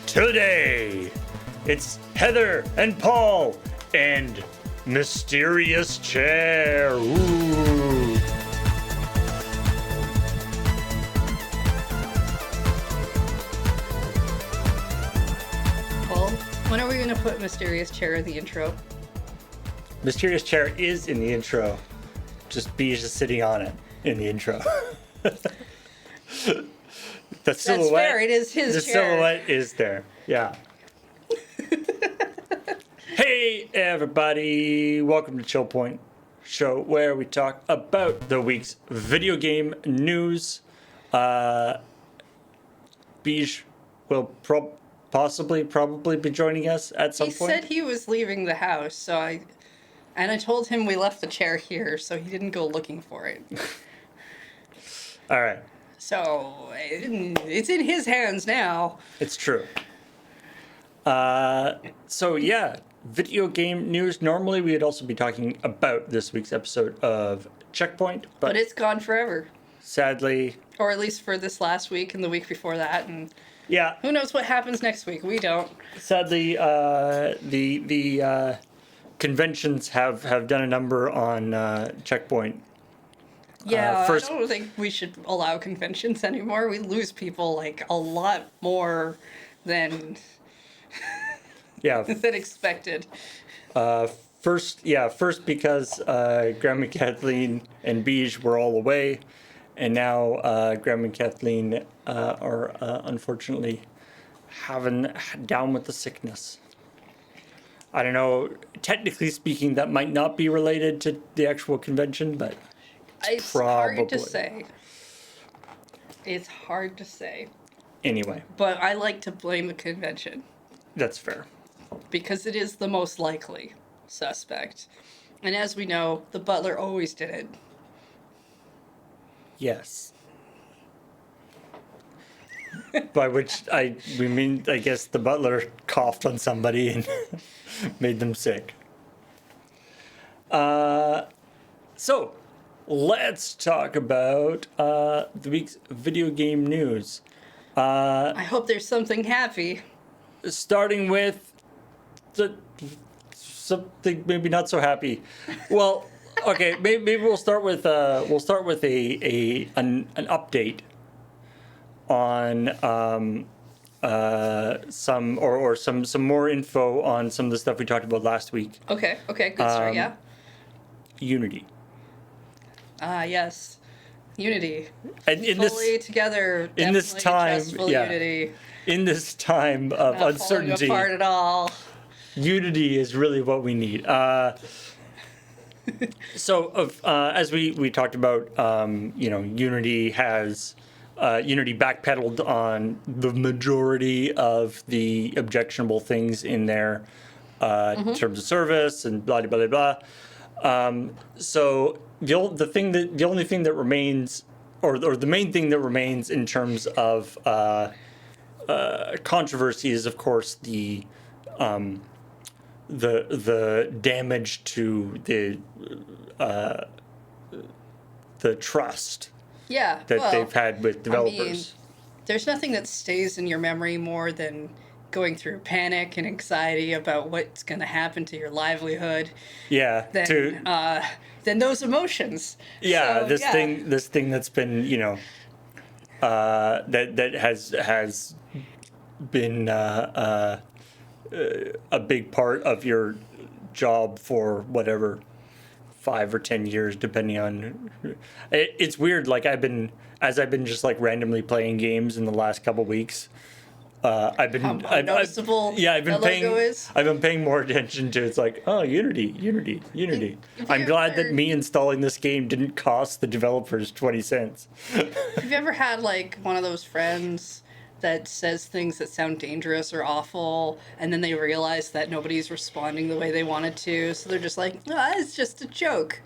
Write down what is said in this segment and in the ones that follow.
Today, it's Heather and Paul and Mysterious Chair. Ooh. Paul, when are we going to put Mysterious Chair in the intro? Mysterious Chair is in the intro. Just Beige is sitting on it in the intro. The silhouette, That's fair, it is his the chair. silhouette is there. Yeah. Hey everybody, welcome to ChillPoint show where we talk about the week's video game news. Beige will probably be joining us at some He point. said he was leaving the house, so I told him we left the chair here, so he didn't go looking for it. All right. So it's in his hands now. It's true. So yeah, video game news. Normally we'd also be talking about this week's episode of ChillPoint, But it's gone forever. sadly, Or at least for this last week and the week before that, and yeah, who knows what happens next week? We don't. sadly, the conventions have done a number on ChillPoint. Yeah, first- I don't think we should allow conventions anymore. We lose people like a lot more than Yeah, than expected. first because Graham and Kathleen and Beige were all away, and now Graham and Kathleen are unfortunately down with the sickness. I don't know. Technically speaking, that might not be related to the actual convention, but It's hard to probably. say. It's hard to say. Anyway, But I like to blame the convention that's fair. because it is the most likely suspect. And as we know, the butler always did it. Yes. By which we mean, I guess the butler coughed on somebody and made them sick. So, let's talk about the week's video game news. I hope there's something happy. Starting with something maybe not so happy. Well, okay, maybe we'll start with an update on some more info on some of the stuff we talked about last week. Okay, good start, yeah. Unity. Yes. Unity. And in Fully together. in this definitely time, trustful yeah. Unity. this time of Not uncertainty, falling apart at all. Unity is really what we need. As we talked about, Unity has Unity backpedaled on the majority of the objectionable things in their terms of service and blah blah blah blah. So the only thing that remains, or the main thing that remains in terms of controversy is, of course, the damage to the trust Yeah. that well, they've had with developers. there's nothing that stays in your memory more than going through panic and anxiety about what's going to happen to your livelihood Yeah, than those emotions. yeah, So, this thing that's been, that has been a big part of your job for whatever 5 or 10 years, depending on. It's weird. Like I've been just like randomly playing games in the last couple weeks. I've been How noticeable I've been the paying logo is? I've been paying more attention to. It's like, oh, Unity. If I'm you glad ever- that me installing this game didn't cost the developers 20 cents. Have you ever had like one of those friends that says things that sound dangerous or awful, and then they realize that nobody's responding the way they wanted to, so they're just like, it's just a joke.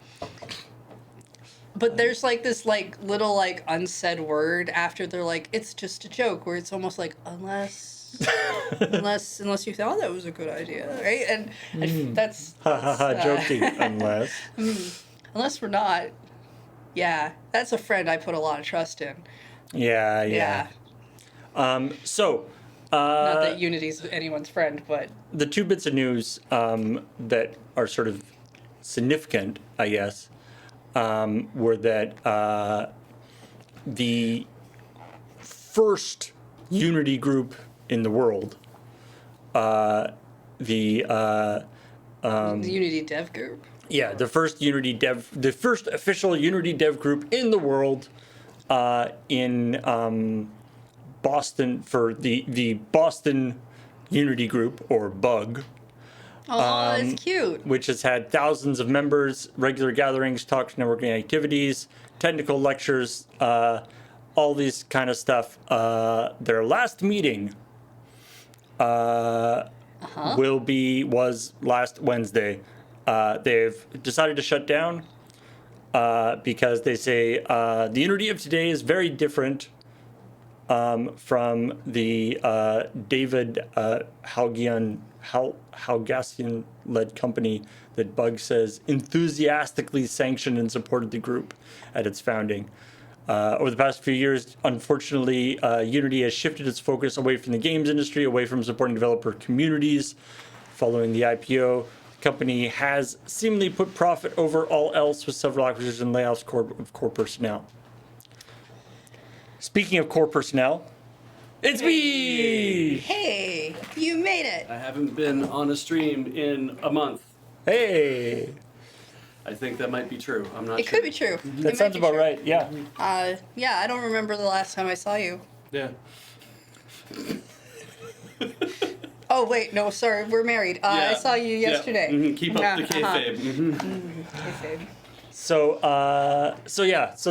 But there's like this like little like unsaid word after they're like, it's just a joke, where it's almost like unless you thought that was a good idea, right? And that's Joking, unless. unless we're not. Yeah, that's a friend I put a lot of trust in. Yeah. Yeah. So, Not that Unity's anyone's friend, but the two bits of news that are sort of significant, I guess, were that the first Unity group in the world, the the Unity dev group. the first official Unity dev group in the world, in Boston for the Boston Unity group, or Bug, Oh, that's cute. which has had thousands of members, regular gatherings, talks, networking activities, technical lectures, all these kind of stuff. Their last meeting was last Wednesday. They've decided to shut down because they say the Unity of today is very different from the David Halgassian-led company that Bug says enthusiastically sanctioned and supported the group at its founding. Over the past few years, unfortunately, Unity has shifted its focus away from the games industry, away from supporting developer communities. Following the IPO, the company has seemingly put profit over all else, with several acquisitions and layoffs of core personnel. Speaking of core personnel, it's me! Hey, you made it. I haven't been on a stream in a month. Hey! I think that might be true. I'm not It sure. could be true. That sounds about right, yeah. Yeah, I don't remember the last time I saw you. Yeah. Oh wait, no, sorry, we're married. I saw you yesterday. Yeah. Keep up the Uh-huh. kayfabe. Kayfabe. So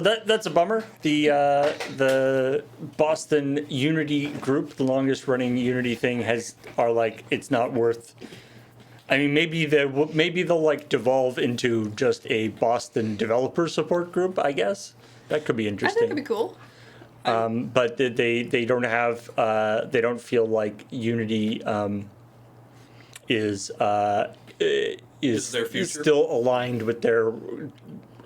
that's a bummer. The Boston Unity group, the longest running Unity thing, it's not worth. I mean, maybe they'll like devolve into just a Boston developer support group. I guess that could be I interesting. think it'd be cool. But they don't have they don't feel like Unity is their is future? still aligned with their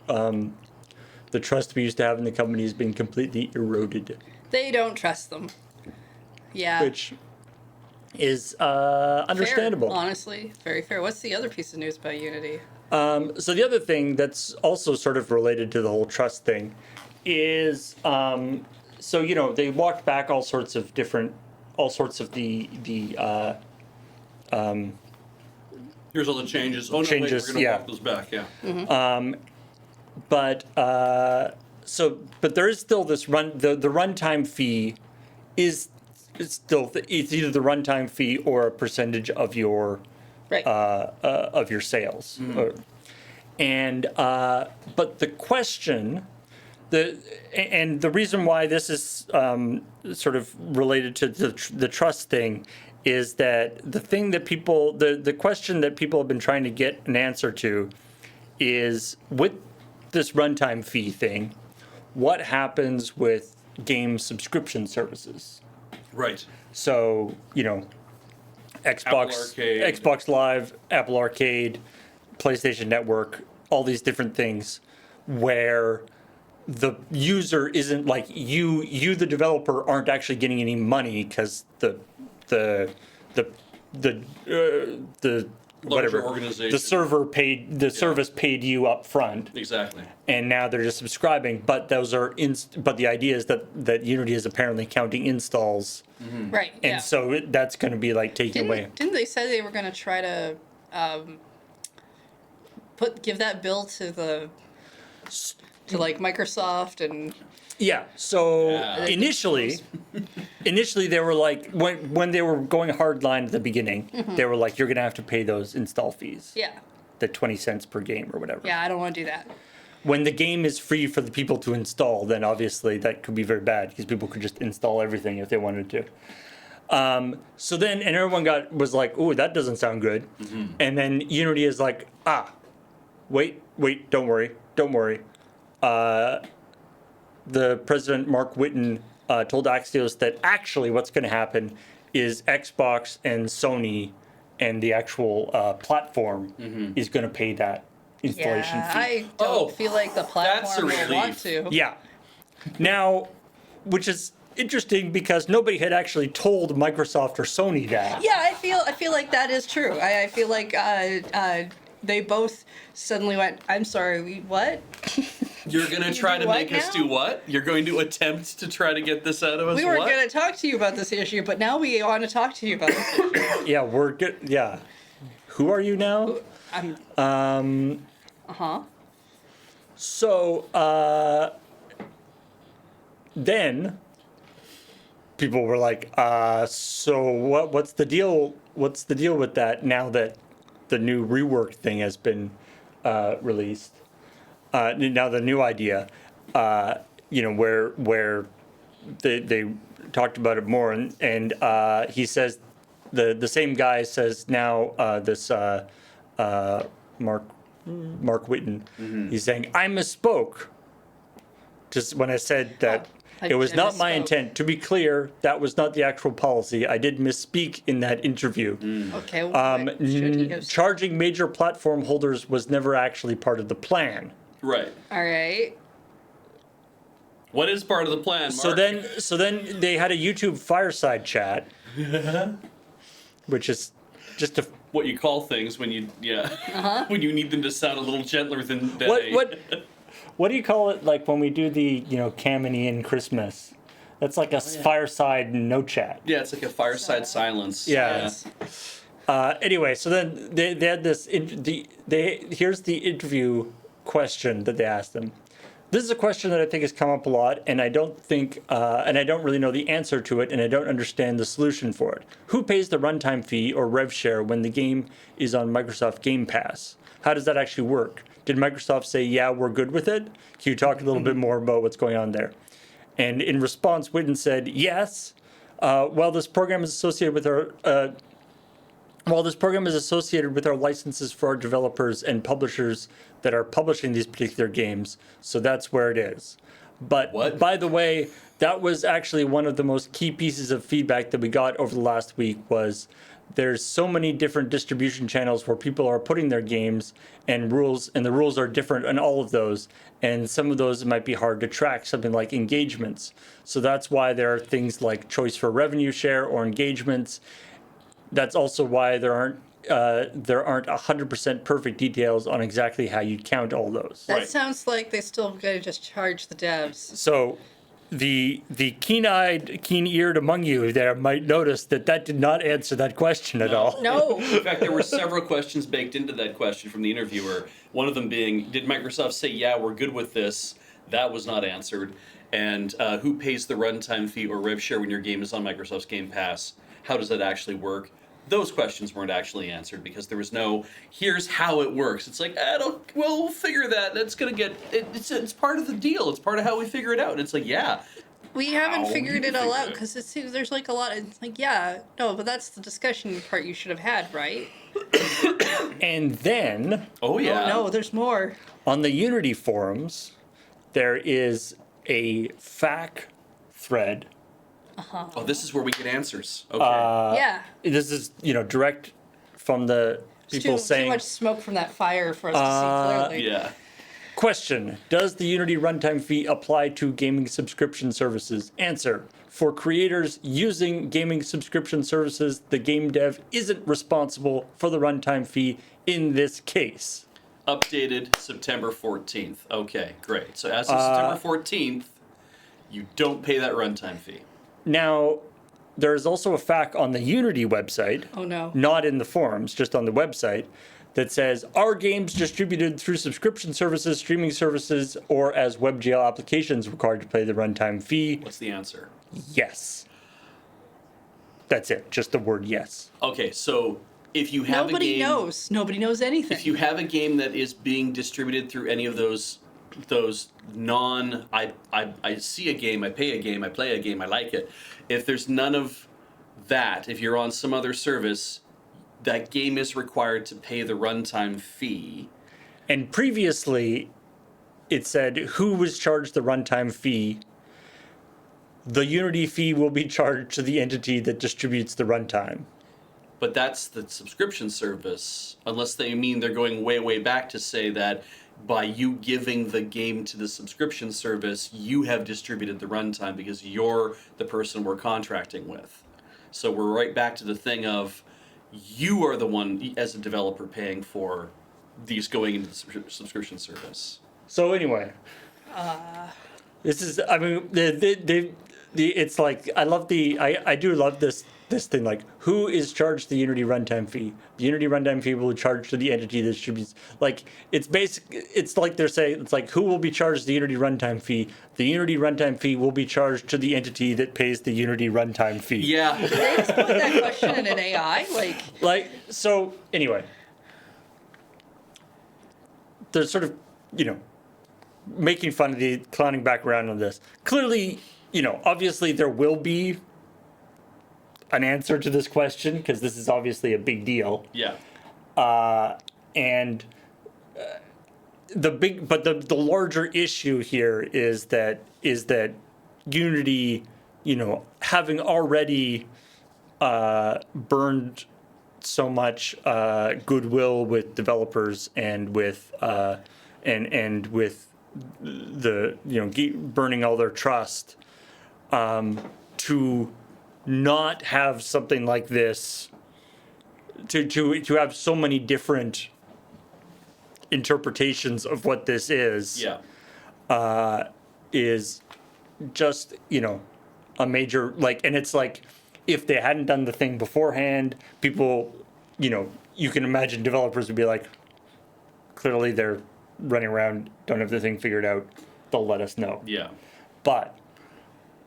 the trust we used to have in the company has been completely eroded, They don't trust them. Yeah. which is Fair, understandable. honestly, very fair. What's the other piece of news about Unity? So the other thing that's also sort of related to the whole trust thing is so they walked back all sorts of the Here's all the changes. Oh, no, Changes, wait, we're going to yeah. walk those back, yeah. but there is still this the runtime fee is still it's either the runtime fee or a percentage of your Right. of your sales. But the question, the reason why this is sort of related to the trust thing is that the question that people have been trying to get an answer to is, with this runtime fee thing, what happens with game subscription services? Right. So, Arcade. Xbox Live, Apple Arcade, PlayStation Network, all these different things where the user isn't like you the developer aren't actually getting any money because the whatever organization. the server paid the service paid you up front, Exactly. and now they're just subscribing, but those are but the idea is that Unity is apparently counting installs, Right. and Yeah. so that's going to be like taken away. Didn't they say they were going to try to give that bill to like Microsoft and Yeah. So Yeah. initially they were like, when they were going hard line at the beginning, they were like, you're gonna have to pay those install fees, yeah. the 20 cents per game or whatever. Yeah, I don't want to do that. When the game is free for the people to install, then obviously that could be very bad because people could just install everything if they wanted to. So then, and everyone was like, "Ooh, that doesn't sound good." And then Unity is like, wait, don't worry. The president, Mark Whitten, told Axios that actually what's going to happen is Xbox and Sony and the actual platform is going to pay that installation Yeah, fee. I don't feel like the that's a platform will want relief. to. Yeah. Now, which is interesting because nobody had actually told Microsoft or Sony that. Yeah, I feel like that is true. I feel like they both suddenly went, I'm sorry, what? You're going to try to what make us now? do what? You're going to attempt to try to get this out of us? We were what? going to talk to you about this issue, but now we want to talk to you about this issue. Yeah, we're good. Yeah. Who are you now? So, then people were like, so what's the deal? What's the deal with that now that the new rework thing has been released? Now the new idea, where they talked about it more, and he says the same guy says now this Mark Whitten, he's saying I misspoke. Just when I said that it was not my misspoke. intent. To be clear, that was not the actual policy. I did misspeak in that interview. Okay, what should he have said? Charging major platform holders was never actually part of the plan. Right. All right. What is part of the plan, Mark? So then they had a YouTube fireside chat, which is just a What you call things when you, when you need them to sound a little gentler than what do you call it? Like when we do the Cam and Ian Christmas, that's like a fireside no chat. Yeah, it's like a fireside silence. Yeah. Anyway, so then they had this. Here's the interview question that they asked them. This is a question that I think has come up a lot, and I don't think, and I don't really know the answer to it, and I don't understand the solution for it. Who pays the runtime fee or rev share when the game is on Microsoft Game Pass? How does that actually work? Did Microsoft say, yeah, we're good with it? Can you talk a little bit more about what's going on there? And in response, Whitten said, yes. While this program is associated with our licenses for our developers and publishers that are publishing these particular games, so that's where it is. But What? By the way, that was actually one of the most key pieces of feedback that we got over the last week was there's so many different distribution channels where people are putting their games and the rules are different on all of those. And some of those might be hard to track, something like engagements. So that's why there are things like choice for revenue share or engagements. That's also why there aren't 100% perfect details on exactly how you count all those. That Right. sounds like they still gotta just charge the devs. So the keen-eyed, keen-eared among you there might notice that did not answer that question at all. No. In fact, there were several questions baked into that question from the interviewer. One of them being, did Microsoft say, yeah, we're good with this? That was not answered. And who pays the runtime fee or rev share when your game is on Microsoft's Game Pass? How does that actually work? Those questions weren't actually answered because there was no, here's how it works. It's like, we'll figure that. That's going to get, it's part of the deal. It's part of how we figure it out. And it's like, yeah. We haven't How figured do it you all figure out it? because it seems there's like a lot. It's like, yeah, no, but that's the discussion part you should have had, right? And then Oh, yeah. Oh no, there's more. on the Unity forums, there is a FAQ thread. Oh, this is where we get answers. Okay. Yeah. This is, direct from the people Too saying, much smoke from that fire for us to see clearly. yeah. question, does the Unity runtime fee apply to gaming subscription services? Answer, for creators using gaming subscription services, the game dev isn't responsible for the runtime fee in this case. Updated September 14th. Okay, great. So as of September 14th, you don't pay that runtime fee. Now, there is also a FAQ on the Unity website, Oh no. not in the forums, just on the website, that says, are games distributed through subscription services, streaming services, or as WebGL applications required to pay the runtime fee? What's the answer? Yes. That's it, just the word yes. Okay, so if you have Nobody a game, knows. Nobody knows anything. if you have a game that is being distributed through any of those non I see a game, I pay a game, I play a game, I like it. If there's none of that, if you're on some other service, that game is required to pay the runtime fee. And previously, it said who was charged the runtime fee. The Unity fee will be charged to the entity that distributes the runtime. But that's the subscription service, unless they mean they're going way, way back to say that by you giving the game to the subscription service, you have distributed the runtime because you're the person we're contracting with. So we're right back to the thing of you are the one as a developer paying for these going into the subscription service. So anyway, this is, I mean, it's like, I do love this thing, like, who is charged the Unity runtime fee? The Unity runtime fee will be charged to the entity that distributes, like, it's like they're saying, it's like, who will be charged the Unity runtime fee? The Unity runtime fee will be charged to the entity that pays the Unity runtime fee. Yeah. Did they just put that question in an AI? So anyway, there's sort of, making fun of the clowning back around on this. Clearly, obviously there will be an answer to this question because this is obviously a big deal. Yeah. And the larger issue here is that Unity, having already burned so much goodwill with developers and with and with the burning all their trust, to not have something like this, to have so many different interpretations of what this is, is just a major, like, and it's like, if they hadn't done the thing beforehand, people, you can imagine developers would be like, clearly they're running around, don't have the thing figured out, they'll let us know. Yeah. But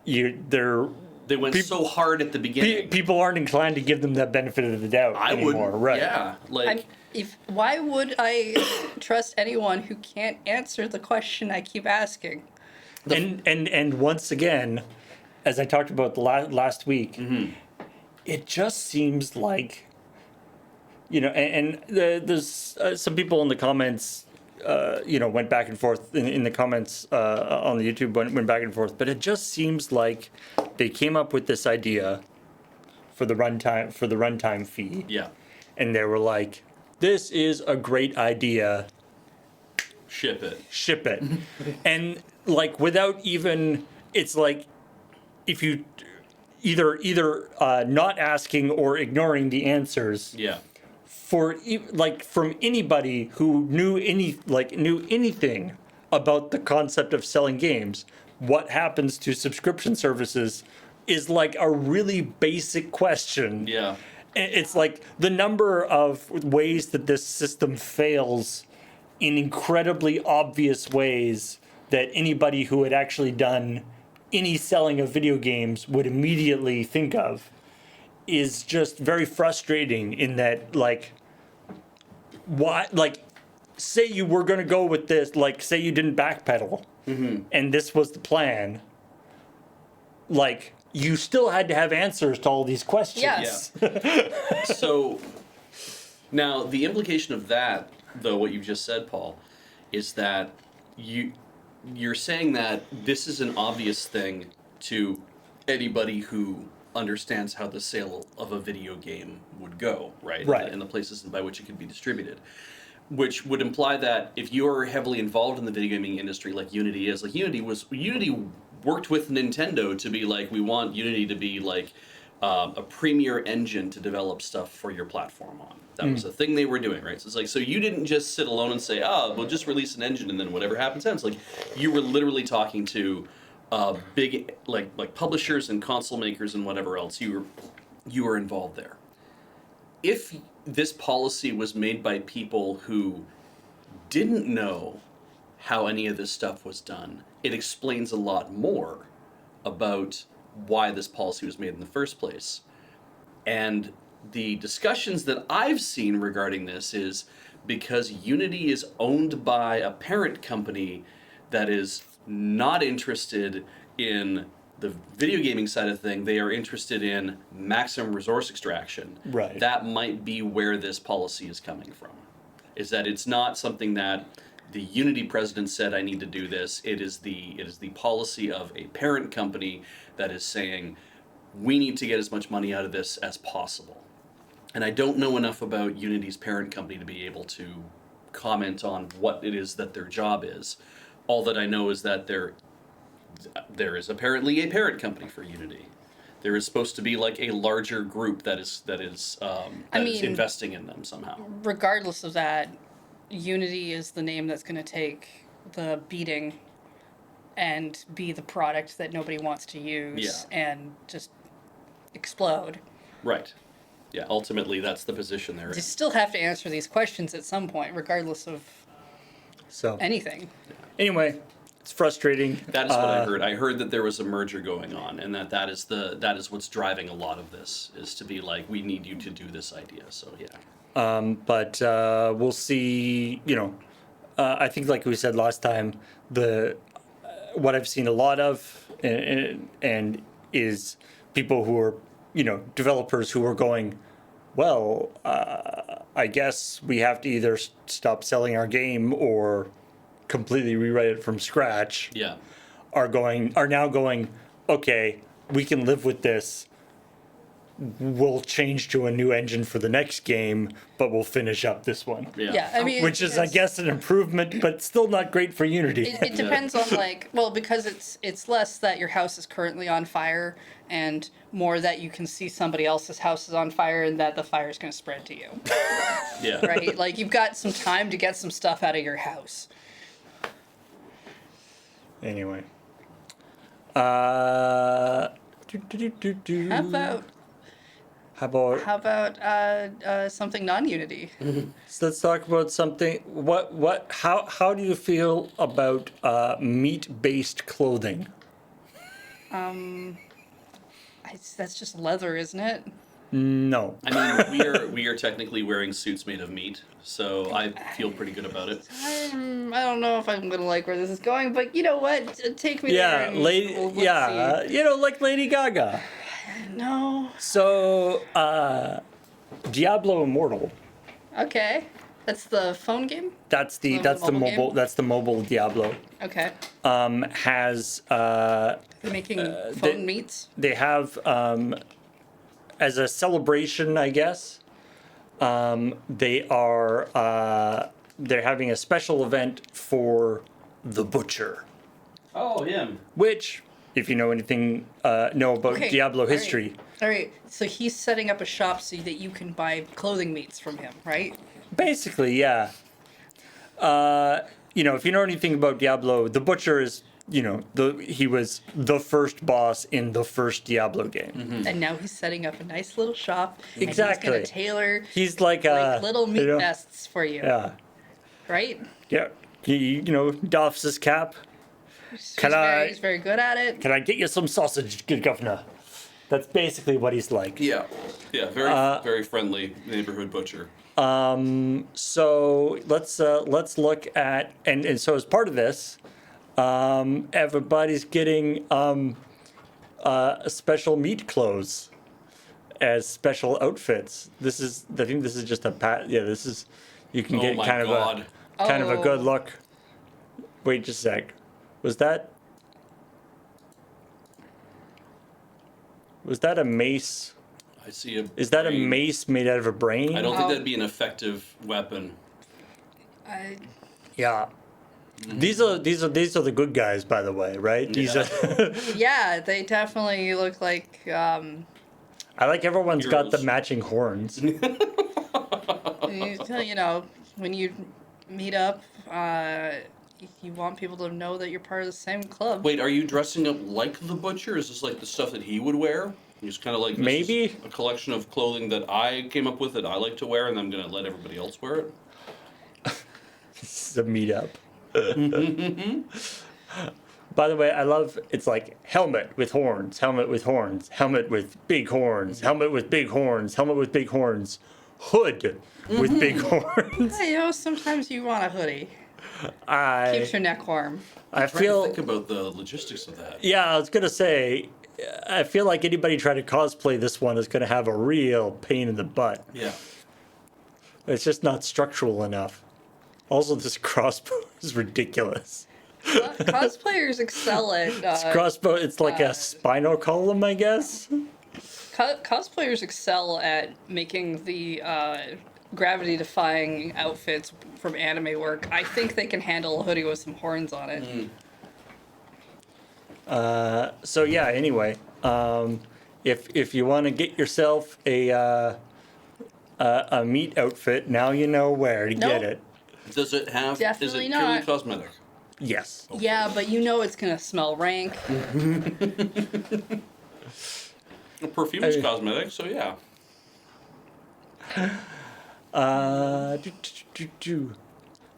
they went so hard at the beginning. People aren't inclined to give them that benefit of the doubt anymore, right? Yeah. Like, why would I trust anyone who can't answer the question I keep asking? And once again, as I talked about last week, it just seems like, there's some people in the comments, went back and forth in the comments on the YouTube, went back and forth, but it just seems like they came up with this idea for the runtime fee. yeah. And they were like, this is a great idea. Ship it. And like, without even, it's like, if you either not asking or ignoring the answers. Yeah. From anybody who knew anything about the concept of selling games, what happens to subscription services is like a really basic question. Yeah. It's like the number of ways that this system fails in incredibly obvious ways that anybody who had actually done any selling of video games would immediately think of is just very frustrating, in that, like, why, like, say you were going to go with this, like, say you didn't backpedal, and this was the plan, like, you still had to have answers to all these questions. Yes. Yeah. So now the implication of that, though, what you've just said, Paul, is that you're saying that this is an obvious thing to anybody who understands how the sale of a video game would go, right? Right. And the places by which it could be distributed. Which would imply that if you're heavily involved in the video gaming industry, like Unity is, like Unity worked with Nintendo to be like, we want Unity to be like a premier engine to develop stuff for your platform on. That was a thing they were doing, right? So it's like, so you didn't just sit alone and say, we'll just release an engine and then whatever happens happens. Like, you were literally talking to big like publishers and console makers and whatever else. You were involved there. If this policy was made by people who didn't know how any of this stuff was done, it explains a lot more about why this policy was made in the first place. And the discussions that I've seen regarding this is because Unity is owned by a parent company that is not interested in the video gaming side of the thing, they are interested in maximum resource extraction. Right. That might be where this policy is coming from. Is that it's not something that the Unity president said, I need to do this. It is the policy of a parent company that is saying, we need to get as much money out of this as possible. And I don't know enough about Unity's parent company to be able to comment on what it is that their job is. All that I know is that there is apparently a parent company for Unity. There is supposed to be like a larger group that is investing in them somehow. Regardless of that, Unity is the name that's going to take the beating and be the product that nobody wants to use and just explode. Right. Yeah, ultimately that's the position they're in. You still have to answer these questions at some point, regardless of So anything. anyway, it's frustrating. That is what I heard. I heard that there was a merger going on, and that is what's driving a lot of this, is to be like, we need you to do this idea. So yeah. But we'll see. I think, like we said last time, what I've seen a lot of, and is people who are, developers who are going, well, I guess we have to either stop selling our game or completely rewrite it from scratch. Yeah. Are now going, okay, we can live with this. We'll change to a new engine for the next game, but we'll finish up this one. Yeah, I mean, Which is, I guess, an improvement, but still not great for Unity. It depends on because it's less that your house is currently on fire and more that you can see somebody else's house is on fire and that the fire is going to spread to you. Yeah. Right? Like, you've got some time to get some stuff out of your house. Anyway. How about something non-Unity? So let's talk about something. How do you feel about meat-based clothing? That's just leather, isn't it? No. I mean, we are technically wearing suits made of meat, so I feel pretty good about it. I don't know if I'm gonna like where this is going, but you know what? Take me there. Yeah, And lady. we'll Yeah, see. like Lady Gaga. No. So, Diablo Immortal. Okay. That's the phone game. That's the mobile mobile. game? That's the mobile Diablo. Okay. Has They're making phone meats. they have as a celebration, I guess. They are they're having a special event for the Butcher, Oh, him. which, if you know anything, know about Okay, Diablo all right. history, All right. So he's setting up a shop so that you can buy clothing meats from him, right? basically, yeah. If you know anything about Diablo, the Butcher is, he was the first boss in the first Diablo game. And now he's setting up a nice little shop. Exactly. And he's gonna tailor He's like little meat vests for you. Yeah, Right? yeah. He doffs his cap. He's I- very good at it. Can I get you some sausage, good governor? That's basically what he's like. Yeah. Yeah. Very friendly neighborhood butcher. So let's look at and so as part of this, everybody's getting special meat clothes as special outfits. I think this is just a pat. Yeah, this is you can Oh get my kind God. of a good Oh. look. Wait just a sec. Was that a mace? I see a. Is that a brain. mace made out of a brain? I don't think Oh. that'd be an effective weapon. Yeah. These are the good guys, by the way, right? These Yeah. are. Yeah, they definitely look like. I like everyone's got the Heroes. matching horns. When you meet up, you want people to know that you're part of the same club. Wait, are you dressing up like the butcher? Is this like the stuff that he would wear? He's kind of like this Maybe. is a collection of clothing that I came up with that I like to wear, and I'm gonna let everybody else wear it. This is a meetup. By the way, I love it's like helmet with horns, helmet with horns, helmet with big horns, helmet with big horns, helmet with big horns, hood with big horns. Sometimes you want a hoodie. I Keeps your neck warm. I Trying to feel think about the logistics of that. yeah, I was gonna say I feel like anybody trying to cosplay this one is gonna have a real pain in the butt. Yeah. It's just not structural enough. Also, this crossbow is ridiculous. Cosplayers excel at. Crossbow, it's like a spinal column, I guess. Cosplayers excel at making the gravity-defying outfits from anime work, I think they can handle a hoodie with some horns on it. So yeah. Anyway, if you want to get yourself a meat outfit, now you know where to get Nope. it. Does it have? Definitely is it not. purely cosmetic? Yes. Yeah, but you know it's gonna smell rank. Well, perfume is cosmetic, so yeah.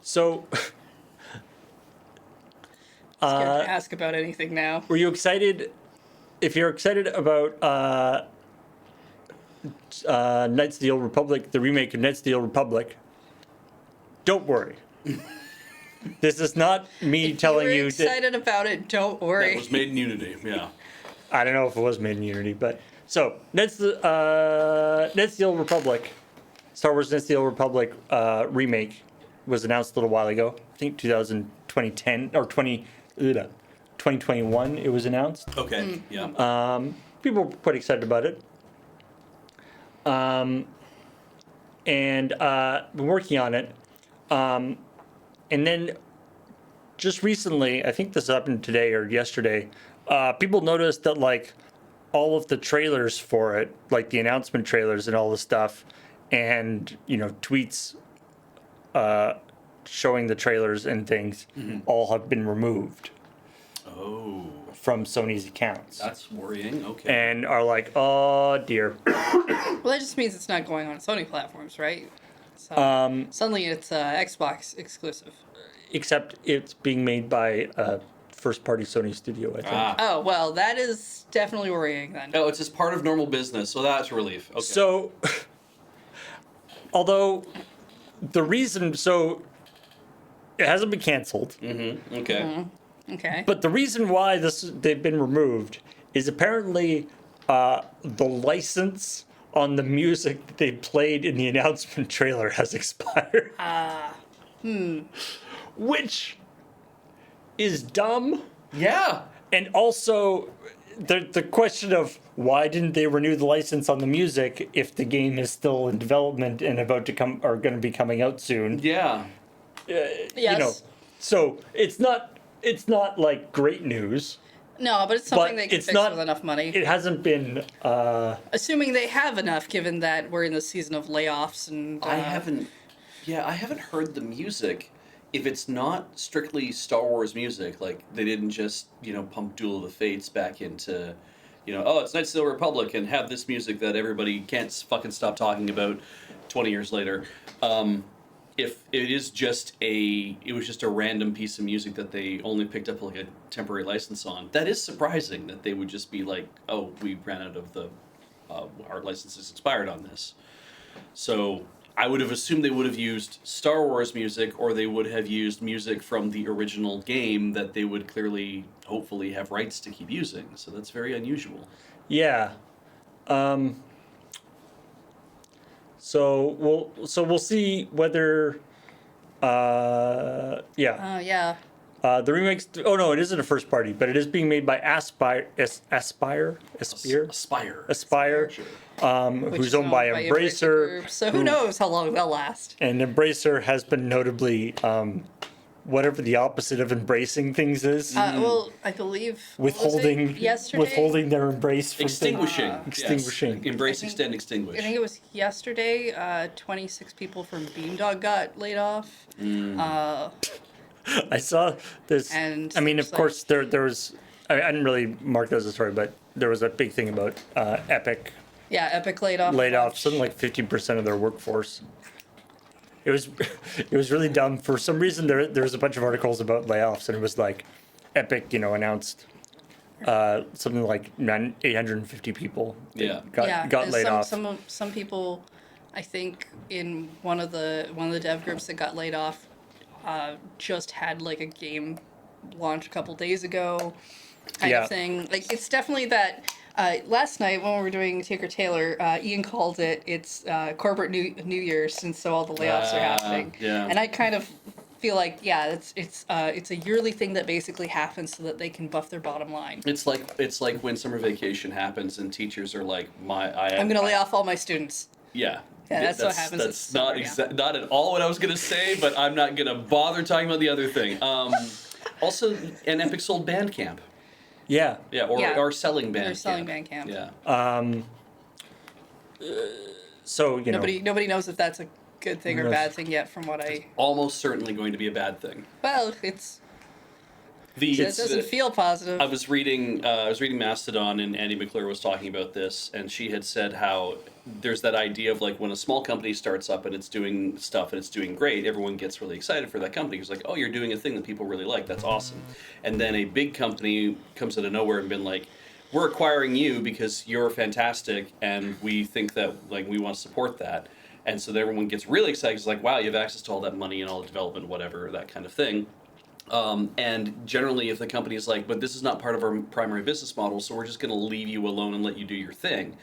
So, Scared to ask about anything now. were you excited? If you're excited about Knights of the Old Republic, the remake of Knights of the Old Republic, don't worry. This is not me telling If you you're excited about it, don't worry. That was made in Unity. Yeah. I don't know if it was made in Unity, but so Knights of the Old Republic, Star Wars Knights of the Old Republic remake was announced a little while ago. I think 2010 or 2021 it was announced. Okay. Yeah. People were quite excited about it. And been working on it. And then just recently, I think this happened today or yesterday, people noticed that like all of the trailers for it, like the announcement trailers and all the stuff, and tweets showing the trailers and things, all have been removed Oh, from Sony's accounts, that's worrying. Okay. and are like, oh dear. Well, that just means it's not going on Sony platforms, right? So suddenly it's Xbox exclusive. Except it's being made by a first-party Sony studio, I think. Ah. Oh, well, that is definitely worrying then. Oh, it's just part of normal business, so that's a relief. Okay. So, although the reason, so it hasn't been canceled, Okay. Okay. but the reason why they've been removed is apparently the license on the music that they played in the announcement trailer has expired. Which is dumb. Yeah. And also, the question of why didn't they renew the license on the music if the game is still in development and about to come or going to be coming out soon? Yeah. Yes. So it's not like great news. No, but it's something But they can it's fix not- with enough money. It hasn't been. Assuming they have enough, given that we're in the season of layoffs and. I haven't heard the music. If it's not strictly Star Wars music, like they didn't just, pump Duel of the Fates back into, oh, it's Knights of the Old Republic and have this music that everybody can't fucking stop talking about 20 years later. If it is it was just a random piece of music that they only picked up like a temporary license on, that is surprising that they would just be like, oh, we ran out of our license is expired on this. So I would have assumed they would have used Star Wars music, or they would have used music from the original game that they would clearly, hopefully, have rights to keep using. So that's very unusual. Yeah. So we'll see whether. Yeah. Oh, yeah. The remakes. Oh no, it isn't a first party, but it is being made by Aspire, Aspire. Which who's is owned by Embracer. Group, so who knows how long they'll last. And Embracer has been notably, whatever the opposite of embracing things is, Well, I believe. what was it? Yesterday. withholding their embrace from Extinguishing. things. Extinguishing. Yes. Embrace, I think- extend, extinguish. I think it was yesterday. 26 people from Beamdog got laid off. I saw this. And I mean, it's of like- course, there was. I didn't really mark that as a story, but there was a big thing about Epic Yeah, Epic laid off. laid off something like 50% of their workforce. It was really dumb. For some reason, there was a bunch of articles about layoffs, and it was like Epic, announced something like 850 people Yeah. got and laid off. Some people, I think, in one of the dev groups that got laid off, just had like a game launch a couple days ago, kind Yeah. of thing. Like it's definitely that. Last night when we were doing Tinker Tailor, Ian called it's corporate New Year's, and so all the layoffs are happening. Yeah. And I kind of feel like it's a yearly thing that basically happens so that they can buff their bottom line. It's like when summer vacation happens and teachers are like, I'm gonna lay off all my students. Yeah, Yeah, that's what happens at That's not summer, yeah. not at all what I was gonna say, but I'm not gonna bother talking about the other thing. Also, an Epic sold Bandcamp. Yeah. Yeah, Yeah. or selling Bandcamp. They're selling Bandcamp. Yeah. So, you know, Nobody knows if that's a good thing or Yes. bad thing yet from what I... Almost certainly going to be a bad thing. Well, it doesn't feel positive. I was reading Mastodon, and Andy McClure was talking about this, and she had said how there's that idea of like when a small company starts up and it's doing stuff and it's doing great, everyone gets really excited for that company. It's like, oh, you're doing a thing that people really like. That's awesome. And then a big company comes out of nowhere and been like, we're acquiring you because you're fantastic, and we think that like we want to support that. And so everyone gets really excited. It's like, wow, you have access to all that money and all the development, whatever, that kind of thing. And generally, if the company is like, but this is not part of our primary business model, so we're just going to leave you alone and let you do your thing.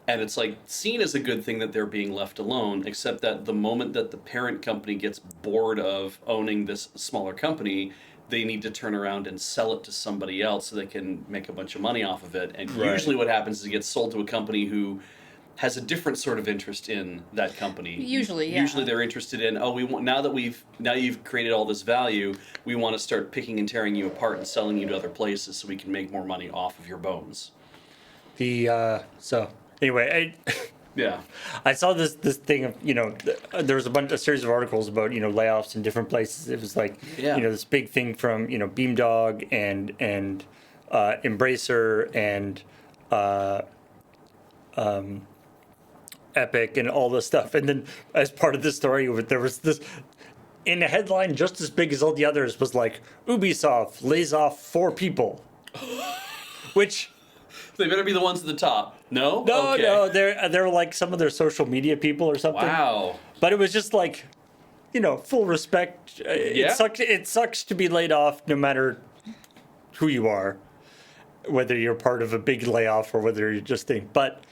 And it's like seen as a good thing that they're being left alone, except that the moment that the parent company gets bored of owning this smaller company, they need to turn around and sell it to somebody else so they can make a bunch of money off of it. And Right. usually what happens is it gets sold to a company who has a different sort of interest in that company. Usually, yeah. Usually they're interested in, oh, we want now you've created all this value, we want to start picking and tearing you apart and selling you to other places so we can make more money off of your bones. So anyway, Yeah. I saw this thing of, you know, there was a series of articles about, you know, layoffs in different places. It was like, Yeah. you know, this big thing from, you know, Beamdog and Embracer and Epic and all this stuff. And then as part of the story, there was this in a headline just as big as all the others was like, Ubisoft lays off 4 people. Which They better be the ones at the top. No? no, Okay. no, they're like some of their social media people or something. Wow. But it was just like, you know, full respect. Yeah. It sucks to be laid off no matter who you are, whether you're part of a big layoff or whether you're just think. But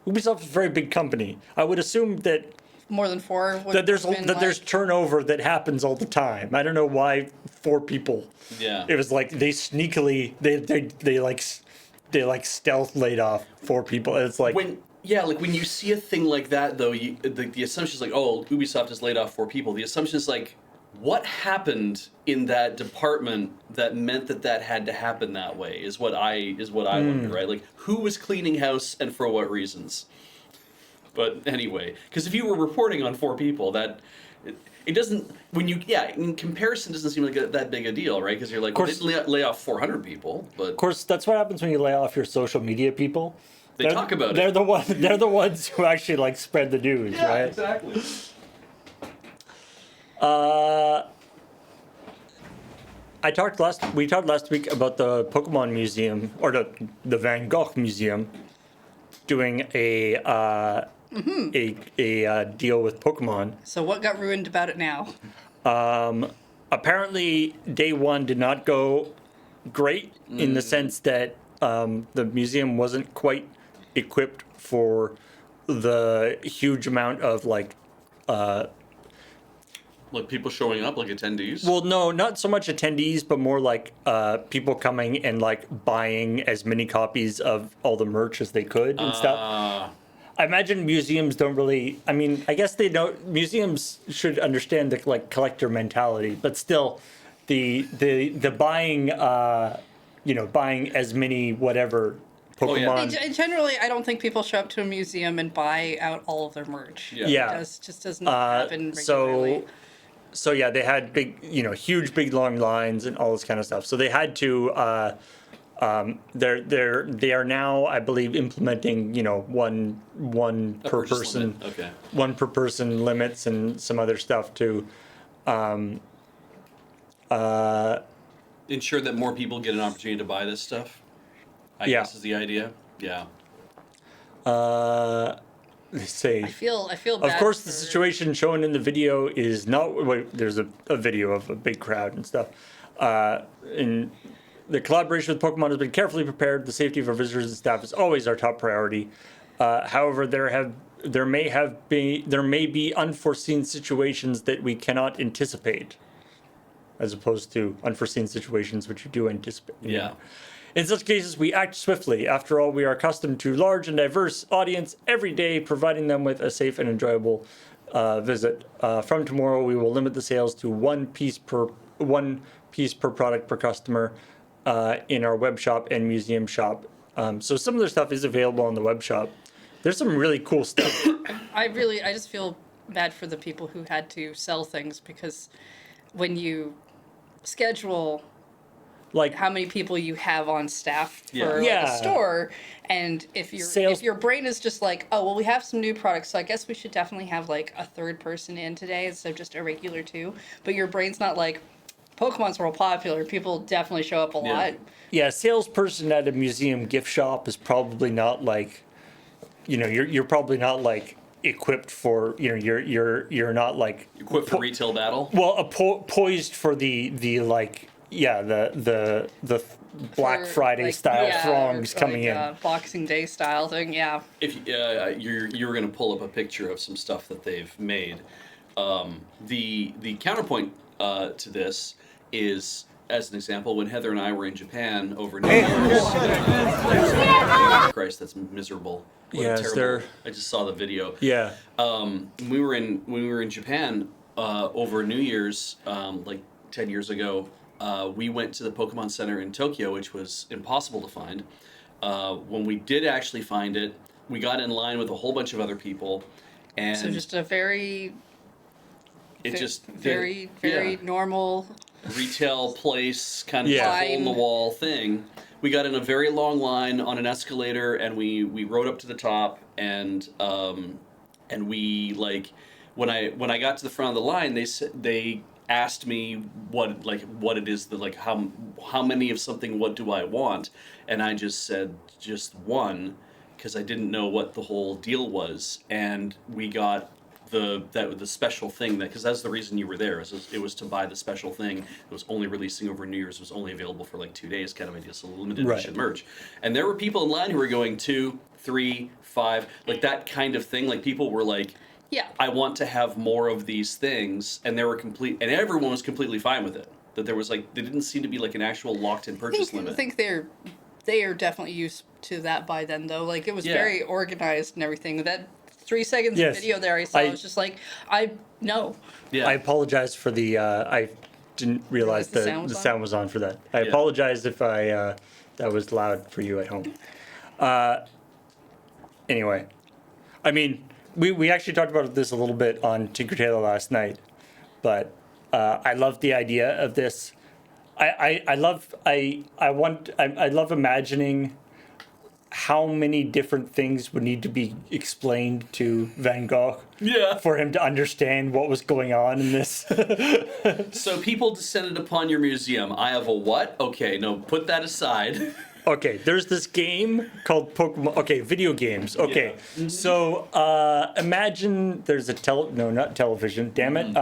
Ubisoft is a very big company. I would assume that More than 4 would there's have been there's like- turnover that happens all the time. I don't know why 4 people. Yeah. It was like they sneakily they like stealth laid off 4 people. And it's like when you see a thing like that, though, the assumption is like, oh, Ubisoft has laid off 4 people. The assumption is like, what happened in that department that meant that had to happen that way? Is what I wonder, right? Like, who was cleaning house and for what reasons? But anyway, because if you were reporting on 4 people, that it doesn't in comparison doesn't seem like that big a deal, right? Because you're like, well, they didn't lay off 400 people, but of course, that's what happens when you lay off your social media people. They talk about it. They're the ones who actually like spread the news, right? exactly. We talked last week about the Pokemon Museum or the Van Gogh Museum doing a deal with Pokemon. So what got ruined about it now? Apparently, day one did not go great in the sense that the museum wasn't quite equipped for the huge amount of like people showing up, like attendees. well, no, not so much attendees, but more like people coming and like buying as many copies of all the merch as they could and stuff. I imagine museums don't really. I mean, I guess they don't. Museums should understand the like collector mentality, but still, the buying, buying as many whatever Pokemon. Generally, I don't think people show up to a museum and buy out all of their merch. Yeah. It just does not happen regularly. So yeah, they had big, huge, big long lines and all this kind of stuff. So they had to. They are now, I believe, implementing one A per purchase person, limit. Okay. one per person limits and some other stuff to Ensure that more people get an opportunity to buy this stuff. I Yeah. guess is the idea. Yeah. they say. I feel Of bad course, the for- situation shown in the video is not. Wait, there's a video of a big crowd and stuff. In the collaboration with Pokemon has been carefully prepared. The safety of our visitors and staff is always our top priority. However, there may be unforeseen situations that we cannot anticipate, as opposed to unforeseen situations which you do anticipate. Yeah. In such cases, we act swiftly. After all, we are accustomed to large and diverse audience every day, providing them with a safe and enjoyable visit. From tomorrow, we will limit the sales to one piece per product per customer in our web shop and museum shop. So some of their stuff is available on the web shop. There's some really cool stuff. I just feel bad for the people who had to sell things, because when you schedule Like how many people you have on staff for Yeah. like Yeah. a store, and if Sales- your brain is just like, oh well, we have some new products, so I guess we should definitely have like a third person in today instead of just a regular two. But your brain's not like, Pokemon's real popular, people definitely show up a lot. yeah, salesperson at a museum gift shop is probably not like, you're probably not like equipped for, you're not like Equipped for retail battle. well poised for the like the Black For, Friday like, style yeah, throngs or, coming like, in. Boxing Day style thing, yeah. If you were going to pull up a picture of some stuff that they've made, the counterpoint to this is, as an example, when Heather and I were in Japan over New Year's. Christ, that's miserable. What a Yeah, is terrible- there- I just saw the video. Yeah. When we were in Japan over New Year's, like 10 years ago, we went to the Pokemon Center in Tokyo, which was impossible to find. When we did actually find it, we got in line with a whole bunch of other people, and So just a very very yeah, normal. retail place kind of Yeah. hole in the wall thing. We got in a very long line on an escalator, and we rode up to the top, and we like when I got to the front of the line, they asked me what it is that like how many of something, what do I want, and I just said just one, because I didn't know what the whole deal was, and we got the special thing, that because that's the reason you were there. It was to buy the special thing. It was only releasing over New Year's. It was only available for like 2 days, kind of idea. So limited Right. edition merch. And there were people in line who were going 2, 3, 5, like that kind of thing. Like people were like, Yeah. I want to have more of these things, and and everyone was completely fine with it. That there was like, there didn't seem to be like an actual locked-in purchase I limit. think they are definitely used to that by then, though. Like, it was Yeah. very organized and everything. That 3 seconds Yes. of video there I saw, I was just like, no. Yeah. I apologize for the I didn't realize the the sound was the on? sound was on for that. I Yeah. apologize if I that was loud for you at home. Anyway, I mean, we actually talked about this a little bit on Tinker Tailor last night, but I love the idea of this. I love imagining how many different things would need to be explained to Van Gogh Yeah. for him to understand what was going on in this. So people descended upon your museum. I have a what? Okay, no, put that aside. Okay, there's this game called Pokemon. Okay, video games. Okay, Yeah. so imagine there's a no, not television. Damn it.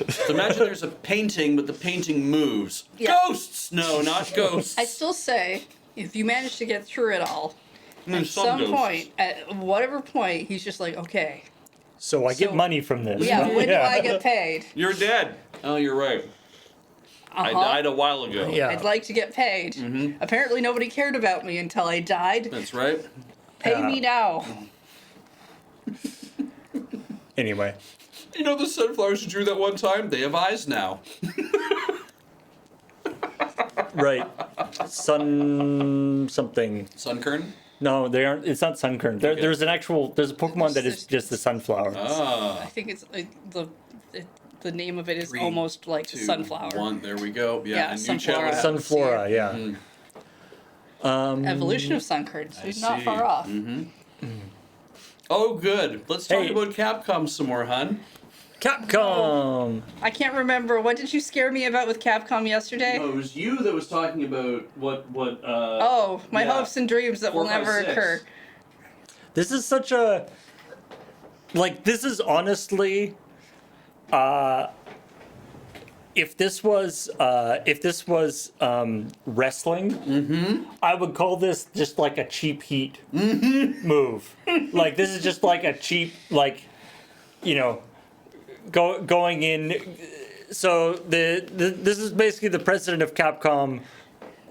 So imagine there's a painting, but the painting moves. Yeah. Ghosts! No, not ghosts. I still say, if you manage to get through it all, at some some ghosts. point, at whatever point, he's just like, okay, So I get So- money from this. yeah, when do I get paid? You're dead. Oh, you're right. I Uh-huh. died a while ago. Yeah. I'd like to get paid. Apparently, nobody cared about me until I died. That's right. Pay me now. Anyway, You know the sunflowers you drew that one time? They have eyes now. right. Sun something. Sunkern? No, they aren't. It's not Sunkern. Okay. There's a Pokemon that is just the sunflower. Ah. I think it's the name of it is 3, almost like 2, sunflower. 1. There we go. Yeah, Yeah, and sunflower. Sunflora, yeah. Evolution of Sunkern. So he's not see. far off. Oh, good. Let's talk Hey. about Capcom some more, hun. Capcom. I can't remember. What did you scare me about with Capcom yesterday? No, it was you that was talking about what Oh, my yeah. hopes and dreams that 4, will 5, never 6. occur. This is such a this is honestly if this was wrestling, I would call this just like a cheap heat move. Like this is just like a cheap going in. So this is basically the president of Capcom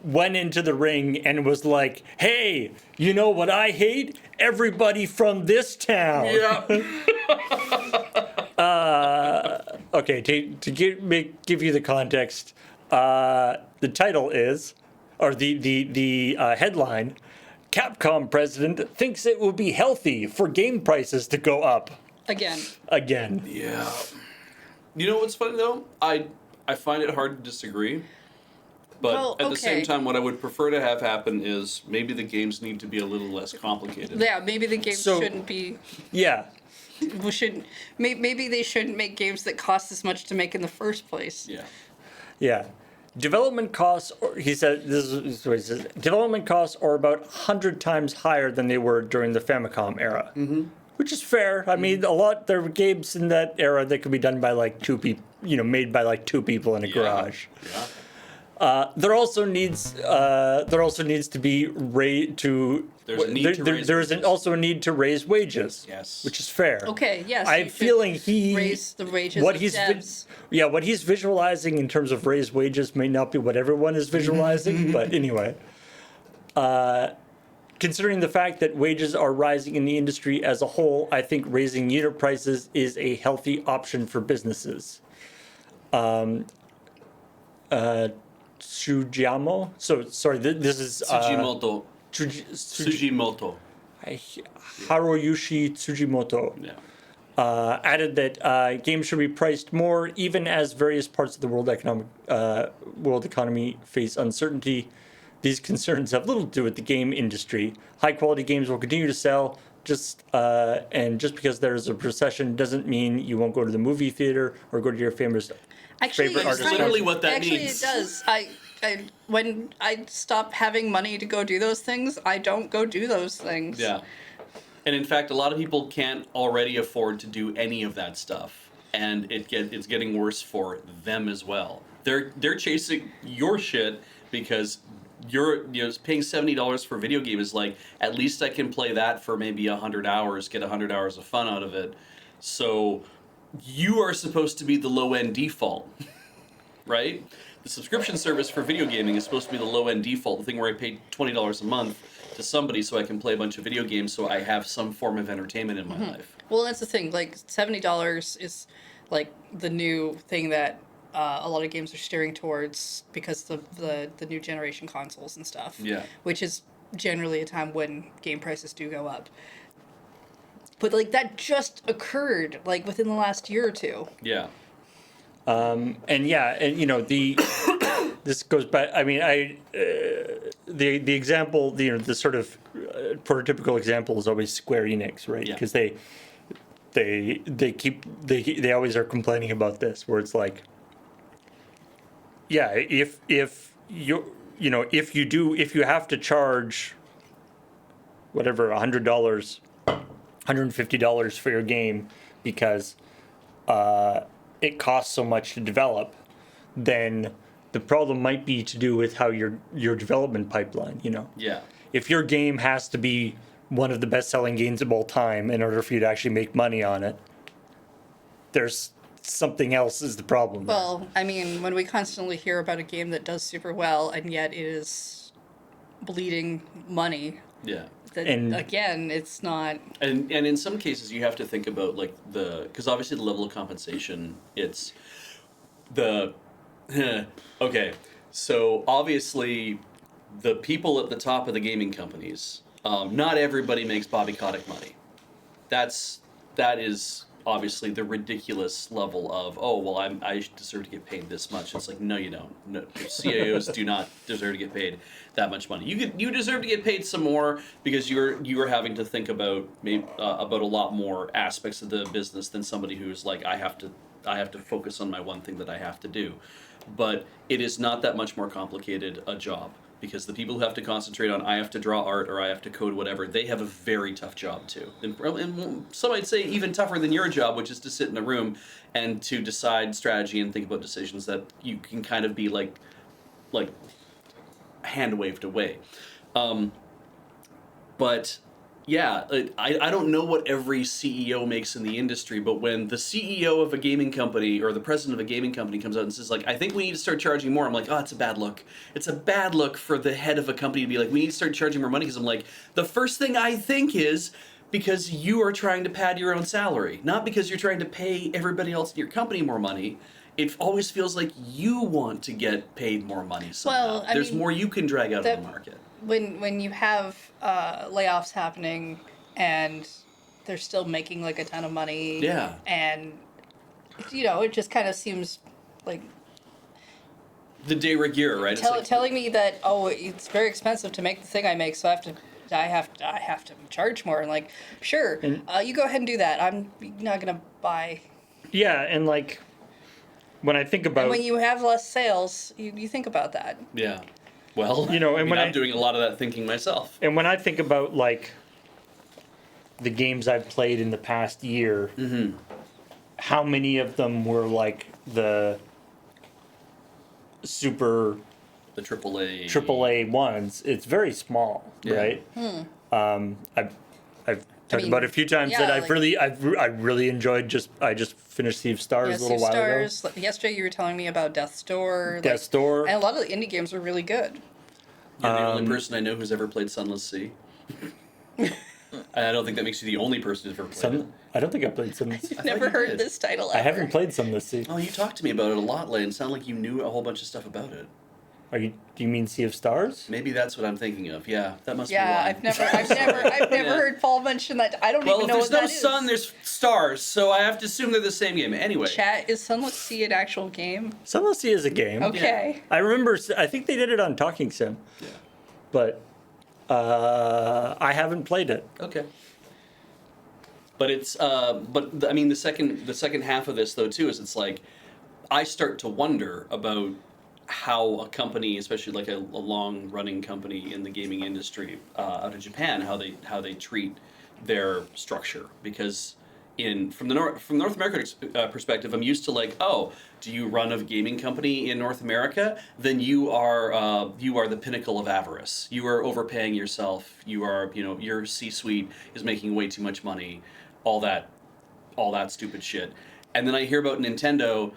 went into the ring and was like, "Hey, you know what I hate? Everybody from this town." Yeah. Okay, to give you the context, the title is, or the headline, Capcom president thinks it would be healthy for game prices to go up Again. again. Yeah. You know what's funny though? I find it hard to disagree. But Well, at the same okay. time, what I would prefer to have happen is maybe the games need to be a little less complicated. Yeah, maybe the games So- shouldn't be. Yeah. We shouldn't. Maybe they shouldn't make games that cost as much to make in the first place. Yeah. Yeah. Development costs, he said, this is what he says, development costs are about 100 times higher than they were during the Famicom era. Mm-hmm. Which is fair. I mean, there were games in that era that could be done by like two people, made by like two people in a garage. Yeah. There also needs to be There's a need to raise there's wages. also a need to raise wages. Yes. Which is fair. Okay. Yes. I'm you should feeling he raise the wages what of he's devs. what he's visualizing in terms of raised wages may not be what everyone is visualizing, but anyway. Considering the fact that wages are rising in the industry as a whole, I think raising unit prices is a healthy option for businesses. Tsujiyama. So sorry, this is Tsujimoto. Tsuji, Tsujimoto. Haruyoshi Tsujimoto. Yeah. Added that games should be priced more, even as various parts of the world economy face uncertainty. These concerns have little to do with the game industry. High quality games will continue to sell. And just because there's a recession doesn't mean you won't go to the movie theater or go to your favorite Actually, artist. That's literally what that Actually, means. it does. When I stop having money to go do those things, I don't go do those things. Yeah. And in fact, a lot of people can't already afford to do any of that stuff, and it's getting worse for them as well. They're chasing your shit because you're paying $70 for a video game is like, at least I can play that for maybe 100 hours, get 100 hours of fun out of it. So you are supposed to be the low end default, right? The subscription service for video gaming is supposed to be the low end default, the thing where I pay $20 a month to somebody so I can play a bunch of video games so I have some form of entertainment in my life. Well, that's the thing. Like $70 is like the new thing that a lot of games are steering towards because of the new generation consoles and stuff. Yeah. Which is generally a time when game prices do go up. But like that just occurred like within the last year or two. Yeah. And this goes back. I mean, the example, the sort of prototypical example is always Square Enix, right? Yeah. Because they always are complaining about this, where it's like, yeah, if you have to charge whatever $100, $150 for your game because it costs so much to develop, then the problem might be to do with how your development pipeline, Yeah. If your game has to be one of the best-selling games of all time in order for you to actually make money on it, there's something else is the problem. Well, I mean, when we constantly hear about a game that does super well and yet it is bleeding money, Yeah. again, it's not. And in some cases, you have to think about like because obviously the level of compensation, it's the okay. So obviously, the people at the top of the gaming companies, not everybody makes Bobby Kotick money. That is obviously the ridiculous level of I deserve to get paid this much. It's like no, you don't. No, CIOs do not deserve to get paid that much money. You deserve to get paid some more because you are having to think about about a lot more aspects of the business than somebody who's like I have to focus on my one thing that I have to do. But it is not that much more complicated a job. Because the people who have to concentrate on I have to draw art or I have to code whatever, they have a very tough job too. And some might say even tougher than your job, which is to sit in a room and to decide strategy and think about decisions that you can kind of be like hand waved away. But I don't know what every CEO makes in the industry, but when the CEO of a gaming company or the president of a gaming company comes out and says, like, I think we need to start charging more, I'm like, oh, it's a bad look. It's a bad look for the head of a company to be like, we need to start charging more money, because I'm like, the first thing I think is because you are trying to pad your own salary, not because you're trying to pay everybody else in your company more money. It always feels like you want to get paid more money somehow. Well, I There's mean, more you can drag out of the market. when you have layoffs happening and they're still making like a ton of money, Yeah. and it just kind of seems like The de rigueur, right? telling me that, oh, it's very expensive to make the thing I make, so I have to charge more. And like, sure, you go ahead and do that. I'm not gonna buy. Yeah, and like when I think about And when you have less sales, you think about that. Yeah. Well, and when I'm doing a lot of that thinking myself. and when I think about like the games I've played in the past year, how many of them were like the super The AAA. AAA ones? It's very small, Yeah. right? I've talked mean, about it a few times yeah, that like- I really enjoyed. I just finished Sea of Stars Yes, a little Sea of while ago. Stars. Yesterday you were telling me about Death's Door. Death's Door. And a lot of the indie games are really good. You're the only person I know who's ever played Sunless Sea. I don't think that makes you the only person who's ever played it. I don't think I played some. I've thought never you heard did. this title ever. I haven't played some this sea. Oh, you talked to me about it a lot, Lane. It sounded like you knew a whole bunch of stuff about it. Do you mean Sea of Stars? Maybe that's what I'm thinking of. Yeah, that must Yeah, be why. I've never heard Paul mention that. I don't Well, even if know there's what no that is. sun, there's stars, so I have to assume they're the same game. Anyway. Chat, is Sunless Sea an actual game? Sunless Sea is a game. Okay. I remember. I think they did it on Talking Sim, Yeah. but I haven't played it. Okay. But I mean, the second half of this though too is it's like I start to wonder about how a company, especially like a long running company in the gaming industry out of Japan, how they treat their structure, because from North American perspective, I'm used to like, oh, do you run a gaming company in North America? Then you are the pinnacle of avarice. You are overpaying yourself. You are, your C-suite is making way too much money. All that stupid shit. And then I hear about Nintendo,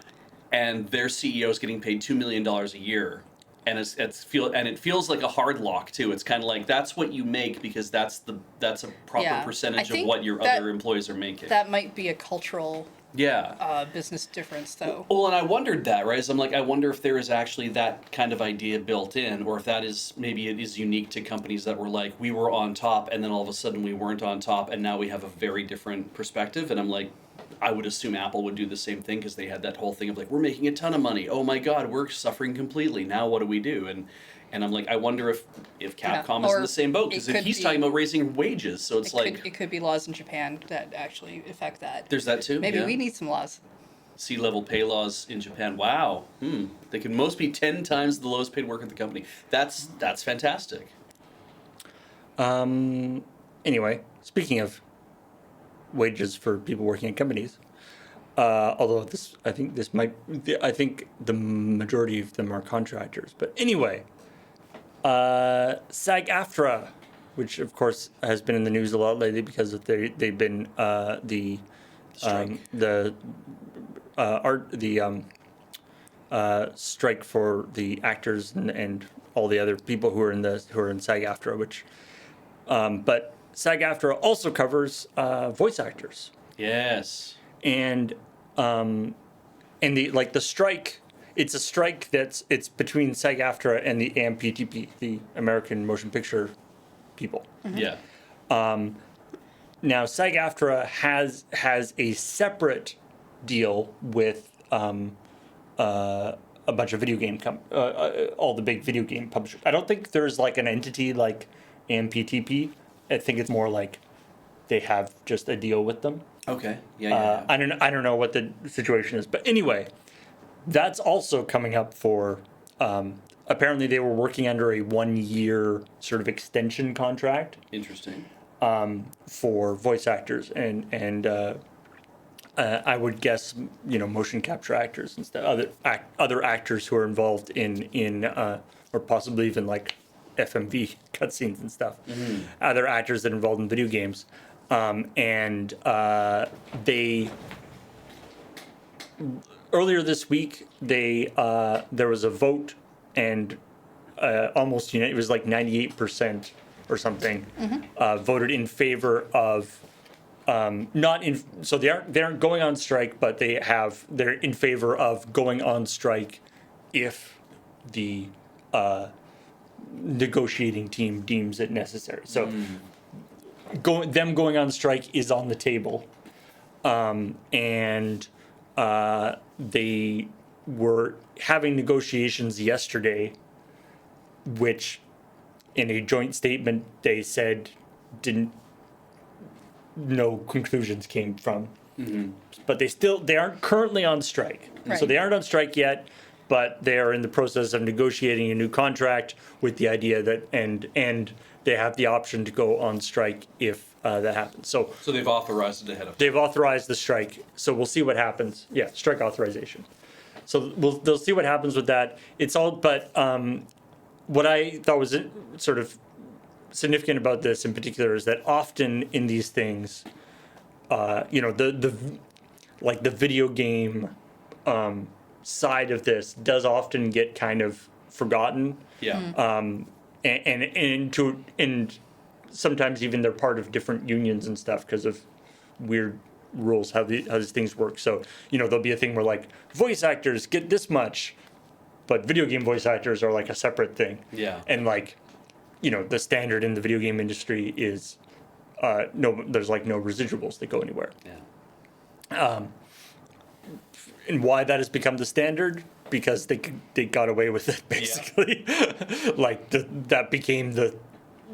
and their CEO is getting paid $2 million a year. And it feels like a hard lock too. It's kind of like that's what you make because that's a proper Yeah. percentage I of think what your that- other employees are making. That might be a cultural Yeah. business difference, though. Well, and I wondered that, right? So I'm like, I wonder if there is actually that kind of idea built in, or if that is maybe it is unique to companies that were like, we were on top, and then all of a sudden we weren't on top, and now we have a very different perspective. And I'm like, I would assume Apple would do the same thing because they had that whole thing of like, we're making a ton of money. Oh my God, we're suffering completely. Now what do we do? And I'm like, I wonder if Capcom is in Or the same boat, because it if could he's be- talking about raising wages, so it's like It could be laws in Japan that actually affect that. there's that too. Maybe yeah. we need some laws. C-level pay laws in Japan. Wow. They can most be 10 times the lowest paid worker at the company. That's fantastic. Anyway, speaking of wages for people working in companies, although I think the majority of them are contractors. But anyway, SAG-AFTRA, which of course has been in the news a lot lately because they've been Strike. strike for the actors and all the other people who are in SAG-AFTRA, which but SAG-AFTRA also covers voice actors, Yes. and the strike. It's a strike it's between SAG-AFTRA and the AMPTP, the American Motion Picture people. Yeah. Now, SAG-AFTRA has a separate deal with a bunch of video game all the big video game publishers. I don't think there's like an entity like AMPTP. I think it's more like they have just a deal with them. Okay. Yeah. I don't know what the situation is, but anyway, that's also coming up for. Apparently, they were working under a 1-year sort of extension contract Interesting. for voice actors and I would guess motion capture actors and stuff, other actors who are involved in or possibly even like FMV cutscenes and stuff. Other actors that are involved in video games, and they earlier this week there was a vote and almost it was like 98% or something voted in favor of not in so they aren't going on strike, but they're in favor of going on strike if the negotiating team deems it necessary. So them going on strike is on the table, and they were having negotiations yesterday, which in a joint statement they said no conclusions came from. But they aren't currently on strike. Right. So they aren't on strike yet, but they are in the process of negotiating a new contract with the idea that and they have the option to go on strike if that happens. So they've authorized it ahead of time. they've authorized the strike. So we'll see what happens. Yeah, strike authorization. So they'll see what happens with that. It's all, but what I thought was sort of significant about this in particular is that often in these things, the video game side of this does often get kind of forgotten. Yeah. And sometimes even they're part of different unions and stuff because of weird rules how these things work. So there'll be a thing where like voice actors get this much, but video game voice actors are like a separate thing. Yeah. And like the standard in the video game industry is there's like no residuals that go anywhere. Yeah. And why that has become the standard? Because they got away with it basically. Like that became the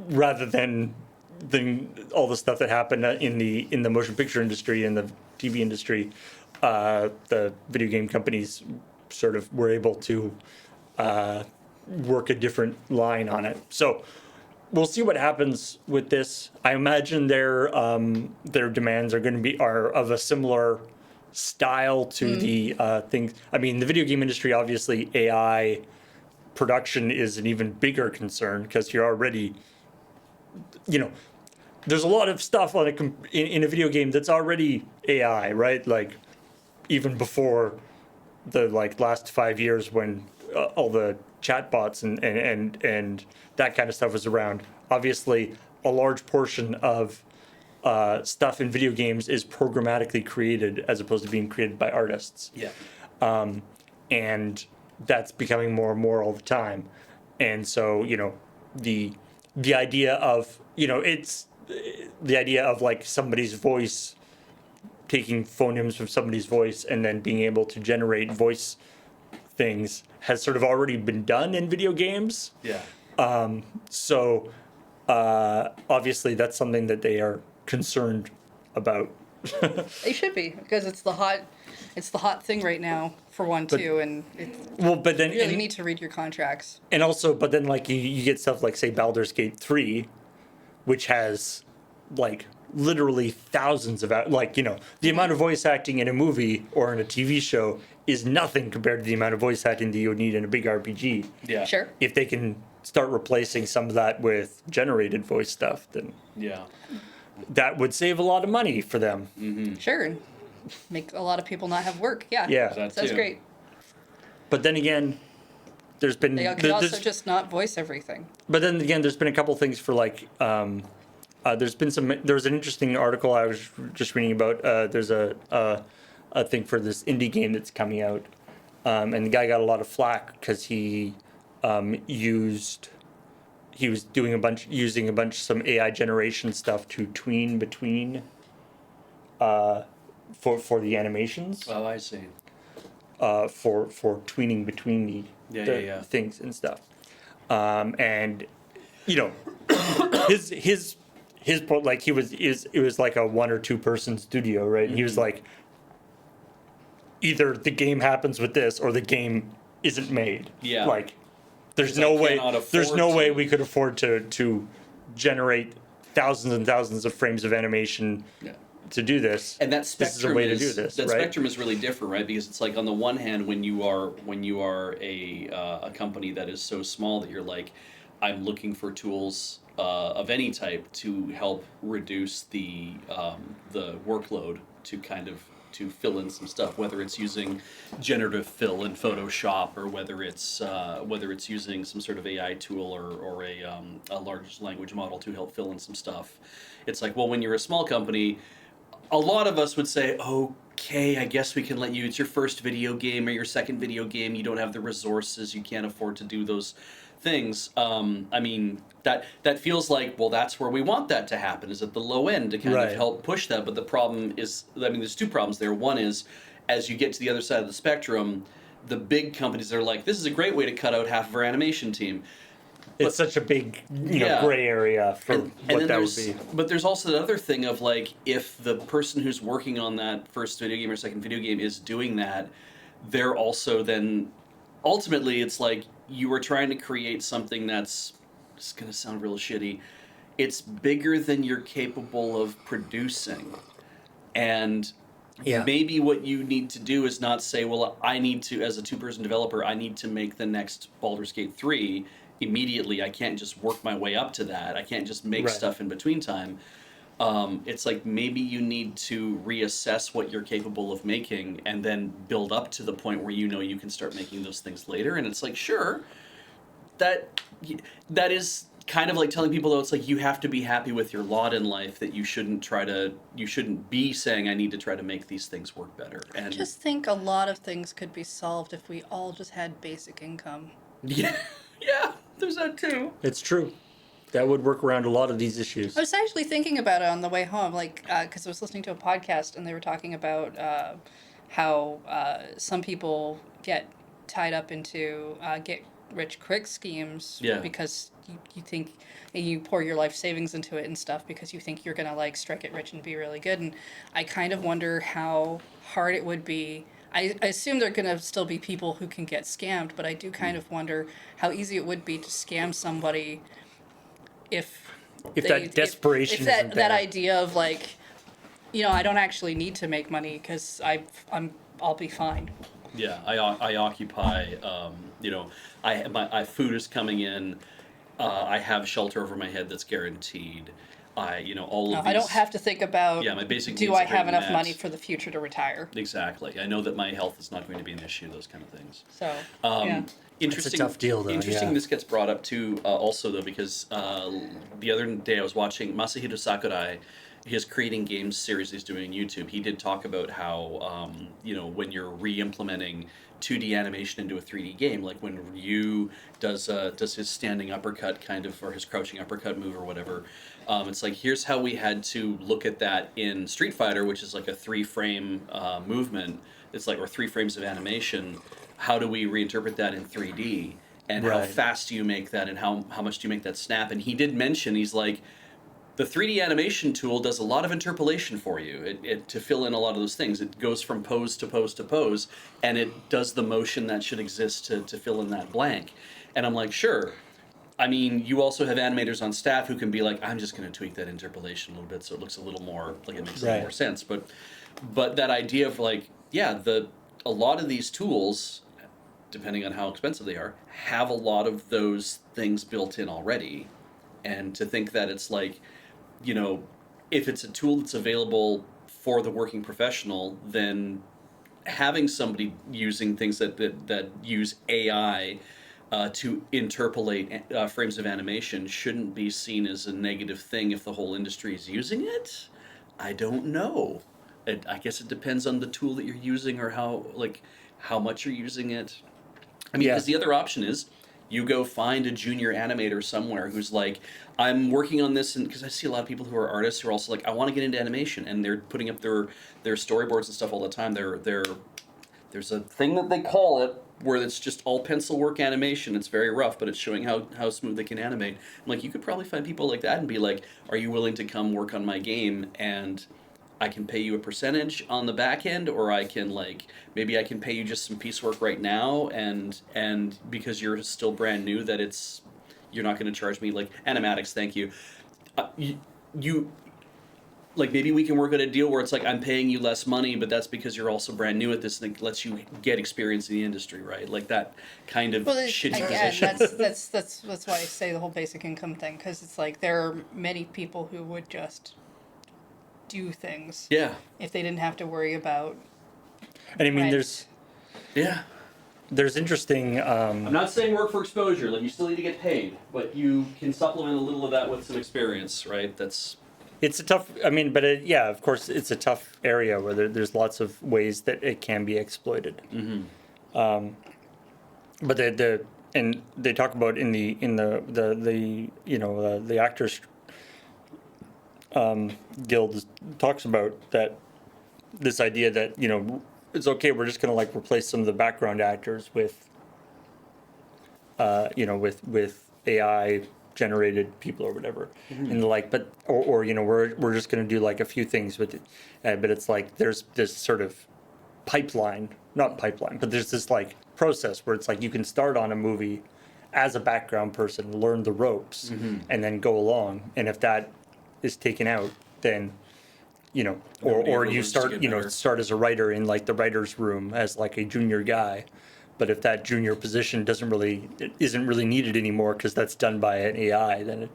rather than all the stuff that happened in the motion picture industry and the TV industry, the video game companies sort of were able to work a different line on it. So we'll see what happens with this. I imagine their demands are of a similar style to the things. I mean, the video game industry, obviously, AI production is an even bigger concern because you're already, there's a lot of stuff on in a video game that's already AI, right? Like even before the last 5 years when all the chatbots and that kind of stuff was around. Obviously, a large portion of stuff in video games is programmatically created as opposed to being created by artists. Yeah. And that's becoming more and more all the time. And so, the idea of, it's the idea of like somebody's voice, taking phonemes from somebody's voice and then being able to generate voice things has sort of already been done in video games. Yeah. So obviously that's something that they are concerned about. They should be, because it's the hot thing right now for one too, and but then you really need to read your contracts. And also, but then like you get stuff like say Baldur's Gate 3, which has like literally thousands of the amount of voice acting in a movie or in a TV show is nothing compared to the amount of voice acting that you would need in a big RPG. Yeah. Sure. If they can start replacing some of that with generated voice stuff, then Yeah. that would save a lot of money for them. Sure, and make a lot of people not have work. Yeah. Yeah. That That's too. great. But then again, there's been They could also just not voice everything. But then again, there's been a couple things for like there was an interesting article I was just reading about. There's a thing for this indie game that's coming out, and the guy got a lot of flack because he was using some AI generation stuff to tween between for the animations. Oh, I see. For tweening between the things and stuff, and his point, like it was like a 1 or 2 person studio, right? And he was like, either the game happens with this or the game isn't made. Yeah. Like there's no way to. we could afford to generate thousands and thousands of frames of animation. Yeah. To do this, And that this is a way to do this, that right? spectrum is really different, right? Because it's like on the one hand, when you are a company that is so small that you're like, I'm looking for tools of any type to help reduce the workload to kind of to fill in some stuff, whether it's using generative fill in Photoshop or whether it's using some sort of AI tool or a large language model to help fill in some stuff. It's like, well, when you're a small company, a lot of us would say, okay, I guess we can let you. It's your first video game or your second video game. You don't have the resources. You can't afford to do those things. I mean, that feels like, well, that's where we want that to happen, is at the low end to kind of Right. help push that. But the problem is, I mean, there's two problems there. One is, as you get to the other side of the spectrum, the big companies are like, this is a great way to cut out half of our animation team. It's such a big, Yeah. gray area for And what then that would there's, be. but there's also the other thing of like, if the person who's working on that first video game or second video game is doing that, they're also then, ultimately, it's like you are trying to create something that's, it's going to sound real shitty, it's bigger than you're capable of producing. And Yeah. maybe what you need to do is not say, well, I need to, as a two-person developer, I need to make the next Baldur's Gate 3 immediately. I can't just work my way up to that. I can't just make Right. stuff in between time. It's like maybe you need to reassess what you're capable of making and then build up to the point where you know you can start making those things later. And it's like, sure, that is kind of like telling people, though, it's like you have to be happy with your lot in life, that you shouldn't be saying I need to try to make these things work better. And I just think a lot of things could be solved if we all just had basic income. yeah, yeah, there's that too. It's true. That would work around a lot of these issues. I was actually thinking about it on the way home, like, because I was listening to a podcast and they were talking about how some people get tied up into get rich quick schemes Yeah. because you think, and you pour your life savings into it and stuff because you think you're going to like strike it rich and be really good. And I kind of wonder how hard it would be. I assume there are going to still be people who can get scammed, but I do kind of wonder how easy it would be to scam somebody if That desperation if that, isn't that there. idea of like, I don't actually need to make money because I'll be fine. Yeah, I occupy. My food is coming in. I have shelter over my head that's guaranteed. All of these. I don't have to think about, Yeah, my basic do needs I are have enough met. money for the future to retire? Exactly. I know that my health is not going to be an issue. Those kind of things. So, yeah. Interesting. tough deal, though, Interesting. yeah. This gets brought up too, also though, because the other day I was watching Masahiro Sakurai, his creating games series he's doing on YouTube. He did talk about how when you're re-implementing 2D animation into a 3D game, like when Ryu does his standing uppercut kind of, or his crouching uppercut move or whatever. It's like, here's how we had to look at that in Street Fighter, which is like a 3-frame movement. It's like, or 3 frames of animation. How do we reinterpret that in 3D? And how Right. fast do you make that? And how much do you make that snap? And he did mention, he's like, the 3D animation tool does a lot of interpolation for you it to fill in a lot of those things. It goes from pose to pose to pose, and it does the motion that should exist to fill in that blank. And I'm like, sure. I mean, you also have animators on staff who can be like, I'm just going to tweak that interpolation a little bit so it looks a little more, like it makes a little Right. more sense. But that idea of like, yeah, a lot of these tools, depending on how expensive they are, have a lot of those things built in already. And to think that it's like, if it's a tool that's available for the working professional, then having somebody using things that use AI to interpolate frames of animation shouldn't be seen as a negative thing if the whole industry is using it. I don't know. I guess it depends on the tool that you're using or how much you're using it. I mean, Yeah. because the other option is you go find a junior animator somewhere who's like, I'm working on this, and because I see a lot of people who are artists who are also like, I want to get into animation, and they're putting up their storyboards and stuff all the time. There's a thing that they call it where it's just all pencil work animation. It's very rough, but it's showing how smooth they can animate. I'm like, you could probably find people like that and be like, are you willing to come work on my game, and I can pay you a percentage on the back end, or I can maybe I can pay you just some piecework right now, and because you're still brand new, that you're not going to charge me like animatics. Thank you. You like maybe we can work out a deal where it's like I'm paying you less money, but that's because you're also brand new at this, and it lets you get experience in the industry, right? Like that kind of shitty again, position. that's why I say the whole basic income thing, because it's like there are many people who would just do things Yeah, if they didn't have to worry about. And I mean, rent. there's interesting. I'm not saying work for exposure. Like you still need to get paid, but you can supplement a little of that with some experience, right? That's It's a tough. I mean, but yeah, of course, it's a tough area where there's lots of ways that it can be exploited. But and they talk about in the the actors guild talks about that this idea that it's okay, we're just going to like replace some of the background actors with with AI generated people or whatever, and like, but or we're just going to do like a few things with it, but it's like there's this sort of not pipeline, but there's this like process where it's like you can start on a movie as a background person, learn the ropes, and then go along, and if that is taken out, then Nobody or ever you learns to start get better. start as a writer in like the writer's room as like a junior guy, but if that junior position isn't really needed anymore because that's done by an AI, then it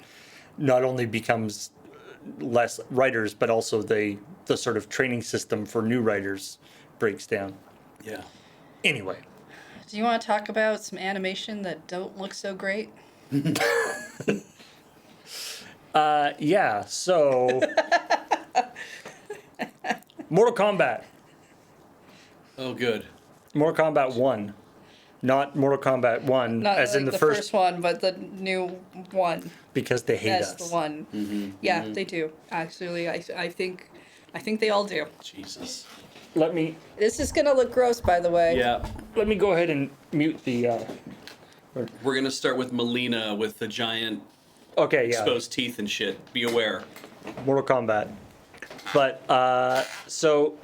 not only becomes less writers, but also the sort of training system for new writers breaks down. yeah. Anyway, Do you want to talk about some animation that don't look so great? yeah. So, Mortal Kombat, Oh, good. Mortal Kombat 1, not Mortal Kombat 1, Not as like in the first first, one, but the new one. because they hate That's us. the one. Yeah, they do. Actually, I think they all do. Jesus. Let me This is gonna look gross, by the way. Yeah. go ahead and mute the. We're gonna start with Melina with the giant Okay, yeah. exposed teeth and shit. Be aware. Mortal Kombat. But so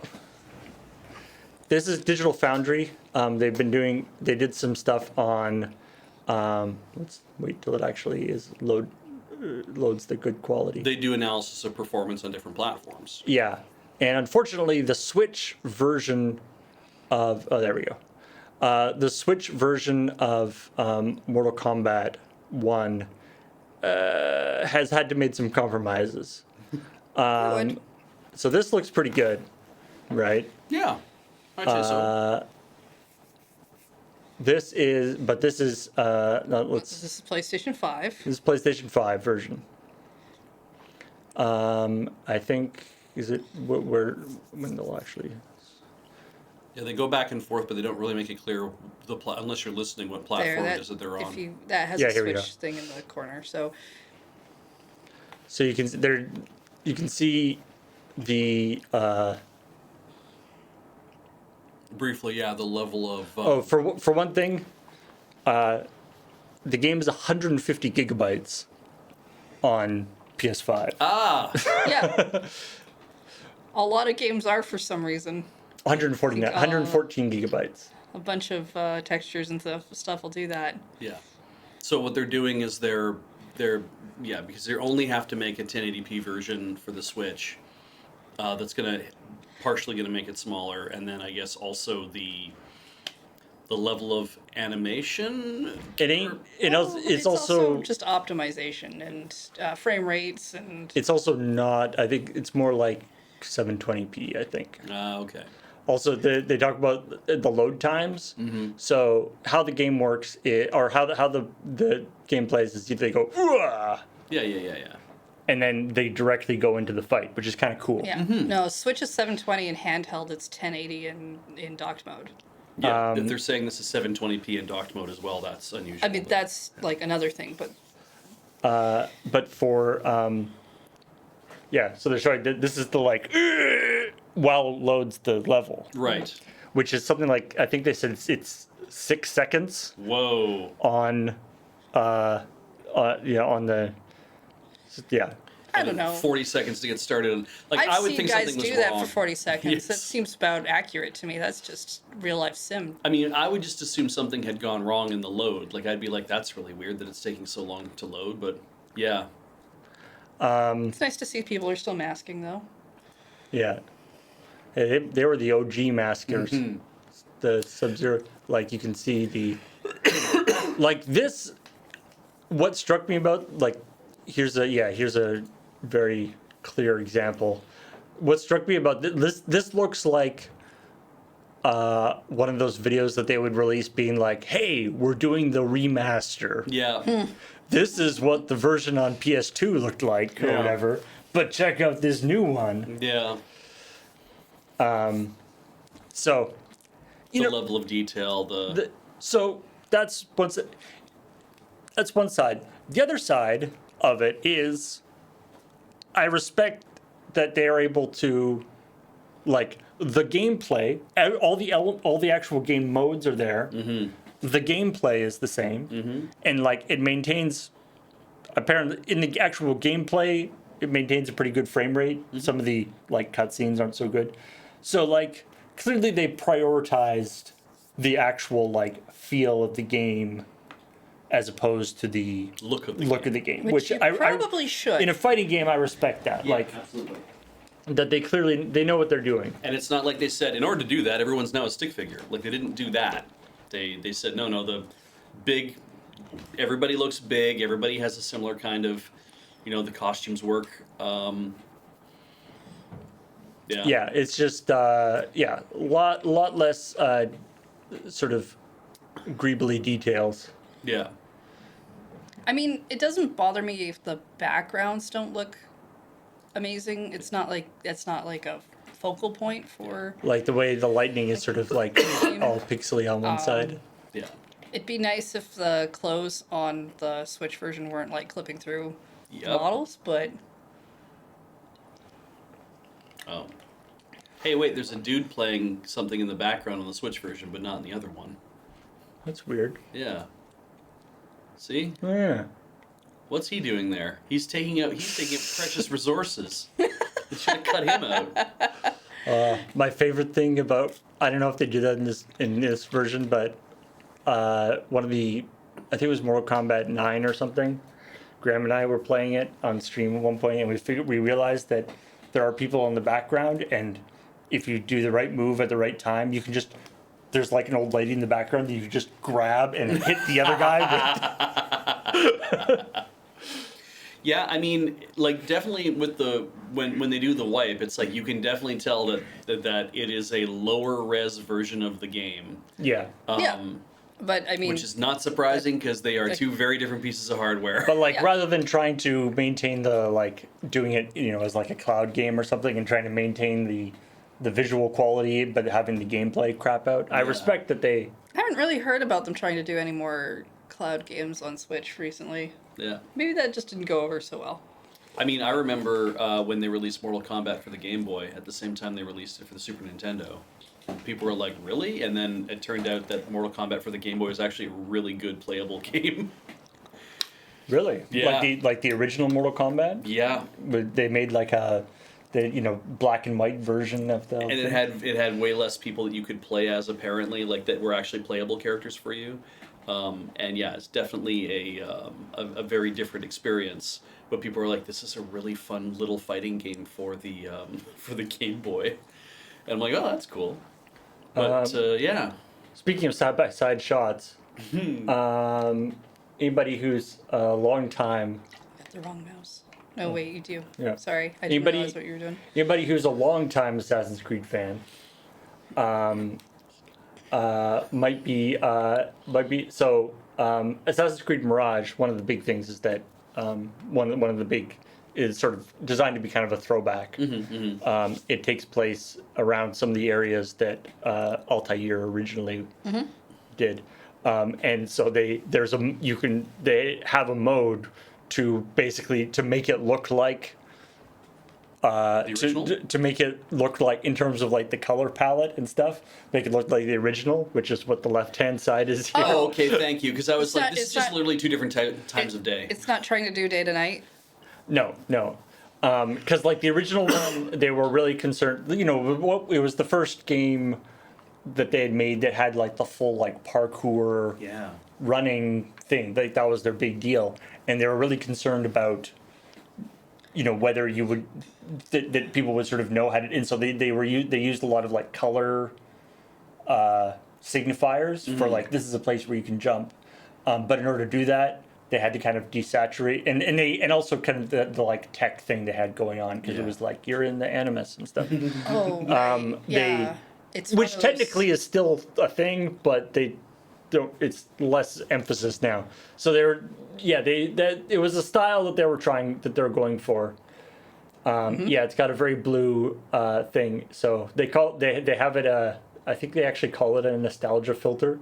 this is Digital Foundry. They did some stuff on. Let's wait till it actually loads the good quality. They do analysis of performance on different platforms. Yeah, and unfortunately, the Switch version of there we go. The Switch version of Mortal Kombat 1 has had to make some compromises. Good. So this looks pretty good, right? Yeah. I'd say so. This is no, This is PlayStation 5. this is PlayStation 5 version. I think is it when they'll actually. Yeah, they go back and forth, but they don't really make it clear unless you're listening what platform it is that they're on. That has Yeah, a here we go. Switch thing in the corner. So So you can see the Briefly, yeah, the level of. for one thing, the game is 150 gigabytes on PS5. Ah! yeah, a lot of games are for some reason. 114 gigabytes. A bunch of textures and stuff will do that. Yeah. So what they're doing is they're because they only have to make a 1080p version for the Switch. That's partially gonna make it smaller, and then I guess also the level of animation. It's also just optimization and frame rates and. It's also not. I think it's more like 720p. I think. Okay. Also, they talk about the load times. Mm-hmm. So how the game works, or how the game plays is they go, "Uah!" Yeah. and then they directly go into the fight, which is kind of cool. Yeah. No, Switch is 720 and handheld it's 1080 in docked mode. Yeah. If they're saying this is 720p in docked mode as well, that's unusual. I mean, that's like another thing, but But for so they're showing this is the like while it loads the level, right. which is something like I think they said it's 6 seconds Whoa. on on the I don't know. 40 seconds to get started. Like I've I would seen think guys something was do that wrong. for 40 seconds. Yes. That seems about accurate to me. That's just real life sim. I mean, I would just assume something had gone wrong in the load. Like I'd be like, that's really weird that it's taking so long to load. But yeah. It's nice to see people are still masking though. Yeah. They were the OG maskers. The Sub-Zero, like you can see the, like this, what struck me about, like, here's a very clear example. What struck me about this looks like one of those videos that they would release being like, hey, we're doing the remaster. Yeah. This is what the version on PS2 looked like or Yeah. whatever. But check out this new one. Yeah. So, you The know, level of detail, so that's one side. The other side of it is, I respect that they are able to, like, the gameplay, all the actual game modes are there. The gameplay is the same, and like it maintains. Apparently, in the actual gameplay, it maintains a pretty good frame rate. Some of the like cutscenes aren't so good, so like clearly they prioritized the actual like feel of the game as opposed to the look of the look of the game, Which you probably should. In a fighting game, I respect that. Like absolutely. that they know what they're doing. And it's not like they said, in order to do that, everyone's now a stick figure. Like, they didn't do that. They said, no, the big, everybody looks big, everybody has a similar kind of, the costumes work. Yeah. Yeah, it's just lot less sort of greebly details. Yeah. I mean, it doesn't bother me if the backgrounds don't look amazing. It's not like a focal point for. Like the way the lightning is sort of like all pixely on one side. Yeah. It'd be nice if the clothes on the Switch version weren't like clipping through Yep. models, but Oh. Hey, wait, there's a dude playing something in the background on the Switch version, but not in the other one. That's weird. Yeah. See? Oh, yeah. What's he doing there? He's taking precious resources. They should have cut him out. My favorite thing about, I don't know if they do that in this version, but one of the, I think it was Mortal Kombat 9 or something. Graham and I were playing it on stream at one point, and we realized that there are people in the background, and if you do the right move at the right time, you can just, there's like an old lady in the background that you can just grab and hit the other guy with. Yeah, I mean, like, definitely with the when they do the wipe, it's like you can definitely tell that it is a lower res version of the game. Yeah. yeah. But I mean, Which is not surprising because they are two very different pieces of hardware. But like, Yeah. rather than trying to maintain the, like, doing it, as like a cloud game or something and trying to maintain the visual quality, but having the gameplay crap out, I Yeah. respect that they, I haven't really heard about them trying to do any more cloud games on Switch recently. Yeah. Maybe that just didn't go over so well. I mean, I remember when they released Mortal Kombat for the Game Boy, at the same time they released it for the Super Nintendo. People were like, really? And then it turned out that Mortal Kombat for the Game Boy was actually a really good playable game. really, Yeah. like the original Mortal Kombat, Yeah. but they made like the black and white version of the And it had way less people that you could play as, apparently, like that were actually playable characters for you. And yeah, it's definitely a very different experience. But people are like, this is a really fun little fighting game for the Game Boy. And I'm like, oh, that's cool. But yeah. Speaking of side by side shots, anybody who's a long time, Got the wrong mouse. No, wait, you do. Yeah. Sorry, I didn't Anybody- realize what you were doing. anybody who's a long time Assassin's Creed fan, might be so. Assassin's Creed Mirage. One of the big things is that one of the big is sort of designed to be kind of a throwback. It takes place around some of the areas that Altair originally did, and so they have a mode to basically to make it look like. original? To make it look like, in terms of like the color palette and stuff, make it look like the original, which is what the left-hand side is here. Oh, okay, thank you. Because I was It's like, not- this is it's just not- literally two different times of day. It's not trying to do day to night. No. Because like the original one, they were really concerned. It was the first game that they had made that had like the full like parkour Yeah. running thing. Like that was their big deal, and they were really concerned about whether you would that people would sort of know how to, and so they used a lot of like color signifiers for like this is a place where you can jump, but in order to do that they had to kind of desaturate and also kind of the like tech thing they had going on because it was like you're in the animus and stuff. Oh, right. Yeah. It's one Which of those- technically is still a thing, but they don't. It's less emphasis now. So it was a style that they were going for. Yeah, it's got a very blue thing. So they have it. I think they actually call it a nostalgia filter.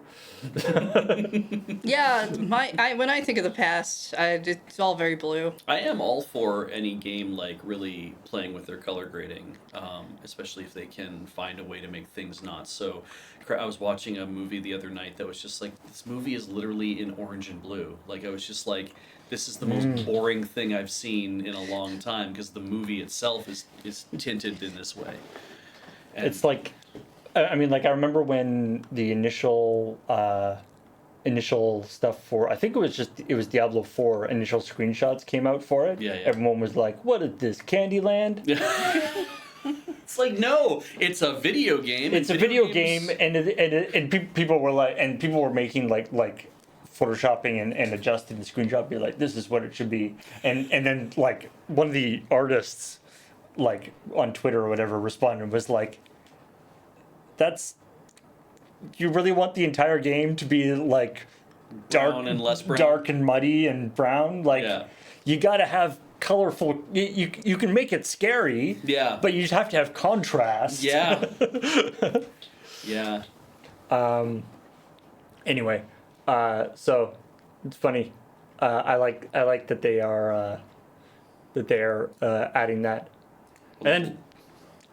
Yeah, when I think of the past, it's all very blue. I am all for any game like really playing with their color grading, especially if they can find a way to make things not so. I was watching a movie the other night that was just like, this movie is literally in orange and blue. Like I was just like, this is the most boring thing I've seen in a long time because the movie itself is tinted in this way. And It's like, I mean, like I remember when the initial stuff for, I think it was Diablo 4 initial screenshots came out for it. Yeah. Everyone was like, "What is this, Candyland?" It's like, no, it's a video game. It's a video game, and people were like, and people were making like photoshopping and adjusting the screenshot, be like, this is what it should be, and then like one of the artists, like on Twitter or whatever, responded was like, you really want the entire game to be like dark Brown and less brown? dark and muddy and brown? Like, Yeah. you got to have colorful. You can make it scary. Yeah. But you just have to have contrast. Yeah. Yeah. Anyway, so it's funny. I like that they're adding that, and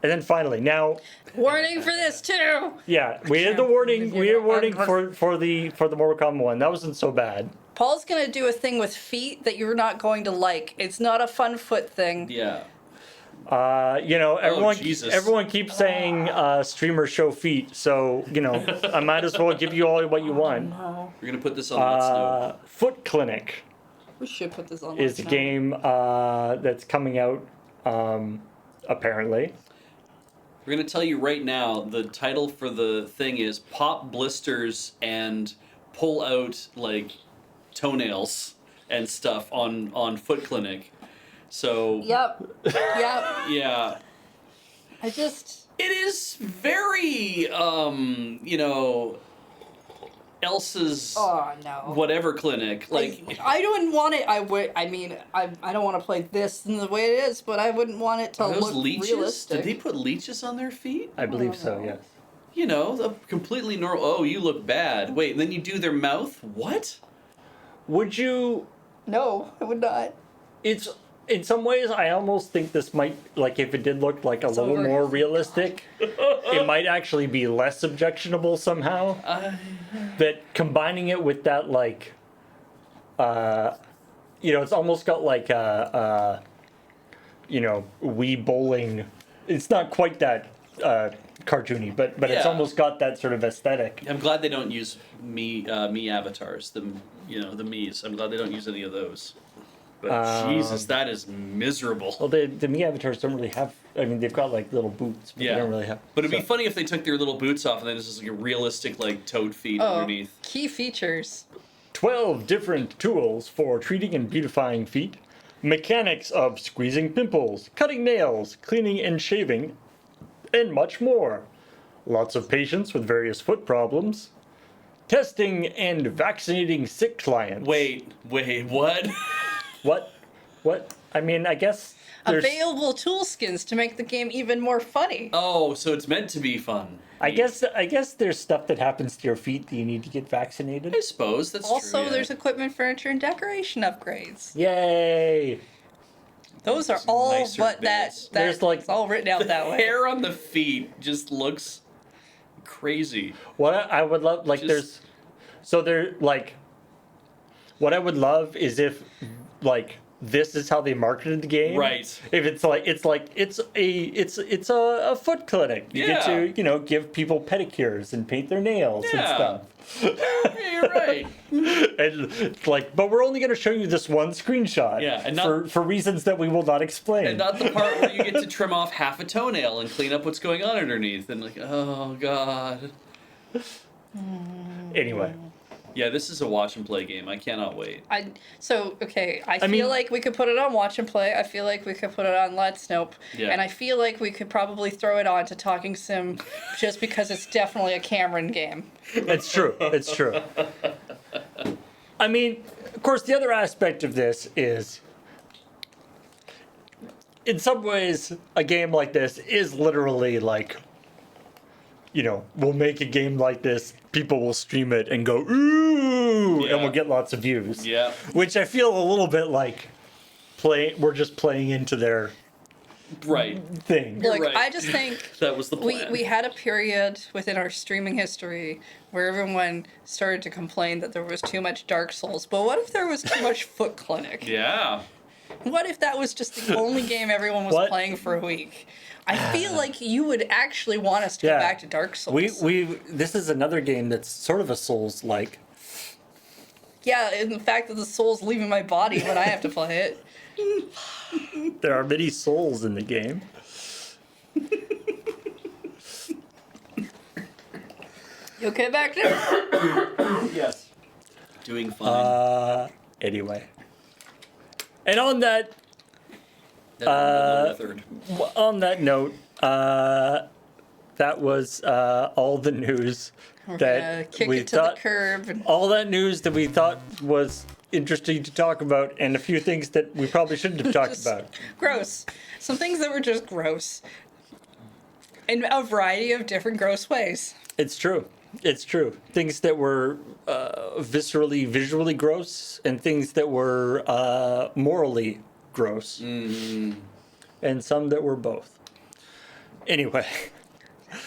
then finally now. Warning for this too. Yeah, we had the warning. We had a warning for the Mortal Kombat one. That wasn't so bad. Paul's gonna do a thing with feet that you're not going to like. It's not a fun foot thing. Yeah. Everyone Jesus. keeps saying streamers show feet, so I might as well give you all what you want. We're gonna put this on Let's Know. Foot Clinic We should put this on. is a game that's coming out apparently. We're gonna tell you right now. The title for the thing is "Pop Blisters and Pull Out like Toenails and Stuff" on Foot Clinic. So Yep. yeah, I just. it is very Elsa's Oh no. whatever clinic. Like I wouldn't want it. I mean, I don't want to play this in the way it is, but I wouldn't want it to are those look leeches? realistic. Did they put leeches on their feet? I believe so. know. Yes. A completely normal. Oh, you look bad. Wait, then you do their mouth? What? Would you? No, I would not. It's in some ways. I almost think this might, like, if it did look like a little over. more realistic, it might actually be less objectionable somehow. That combining it with that, like, it's almost got like Wii bowling. It's not quite that cartoony, but it's Yeah. almost got that sort of aesthetic. I'm glad they don't use me avatars. The Mii's. I'm glad they don't use any of those. But Jesus, that is miserable. Well, the Mii avatars don't really have. I mean, they've got like little boots, but Yeah. they don't really have. But it'd be so- funny if they took their little boots off and then it's just like a realistic like toad feet Oh, underneath. key features. 12 different tools for treating and beautifying feet. Mechanics of squeezing pimples, cutting nails, cleaning and shaving, and much more. Lots of patience with various foot problems. Testing and vaccinating sick clients. Wait, what? What? I mean, I guess there's. Available tool skins to make the game even more funny. Oh, so it's meant to be fun. I guess there's stuff that happens to your feet that you need to get vaccinated. I suppose that's Also, true. Yeah. there's equipment, furniture, and decoration upgrades. Yay! Those are Some all, nicer but bits. There's, like, it's all written out that way. hair on the feet just looks crazy. What I would love, like, what I would love is if, like, this is how they marketed the game. Right. If it's a foot clinic. You get Yeah. to, give people pedicures and paint their nails and Yeah. stuff. Yeah, you're right. And it's like, but we're only going to show you this one screenshot. Yeah, and not- for reasons that we will not explain. And not the part where you get to trim off half a toenail and clean up what's going on underneath. And like, oh god. Anyway. Yeah, this is a watch and play game. I cannot wait. I feel mean- like we could put it on Watch and Play. I feel like we could put it on Let's Nope. Yeah. And I feel like we could probably throw it on to Talking Sim just because it's definitely a Cameron game. It's true. It's true. I mean, of course, the other aspect of this is, in some ways, a game like this is literally like, we'll make a game like this, people will stream it and go, ooh, Yeah. and we'll get lots of views. Yeah. Which I feel a little bit like we're just playing into their Right. thing. You're Like, right. I just think That was the plan. we had a period within our streaming history where everyone started to complain that there was too much Dark Souls. But what if there was too much Foot Clinic? Yeah. What if that was just the only game everyone was What? playing for a week? I feel like you would actually want us to Yeah. go back to Dark Souls. This is another game that's sort of a Souls-like. Yeah, and the fact that the soul's leaving my body when I have to play it. There are many souls in the game. You okay back there? Yes. Doing fine. Anyway. And on that Third. note, that was all the news We're that gonna kick we it to thought. the curb. And All that news that we thought was interesting to talk about, and a few things that we probably shouldn't have talked just about. gross. Some things that were just gross. In a variety of different gross ways. It's true. It's true. Things that were visually gross, and things that were morally gross, and some that were both. Anyway.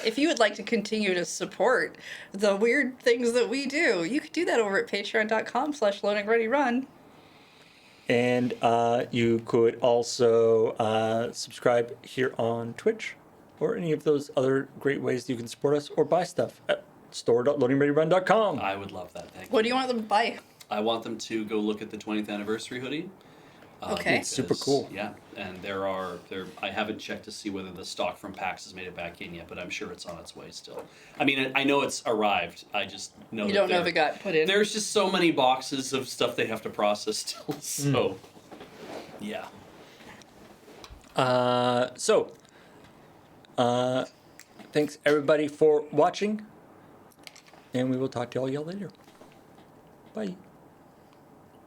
If you would like to continue to support the weird things that we do, you could do that over at patreon.com/loadingreadyrun. And you could also subscribe here on Twitch or any of those other great ways you can support us or buy stuff at store.loadingreadyrun.com. I would love that. Thank you. What do you want them to buy? I want them to go look at the 20th anniversary hoodie. Okay. It's super cool. Yeah, and I haven't checked to see whether the stock from PAX has made it back in yet, but I'm sure it's on its way still. I mean, I know it's arrived. I just know You that don't know if it got put in. There's just so many boxes of stuff they have to process still. So, yeah. Thanks everybody for watching, and we will talk to all y'all later. Bye.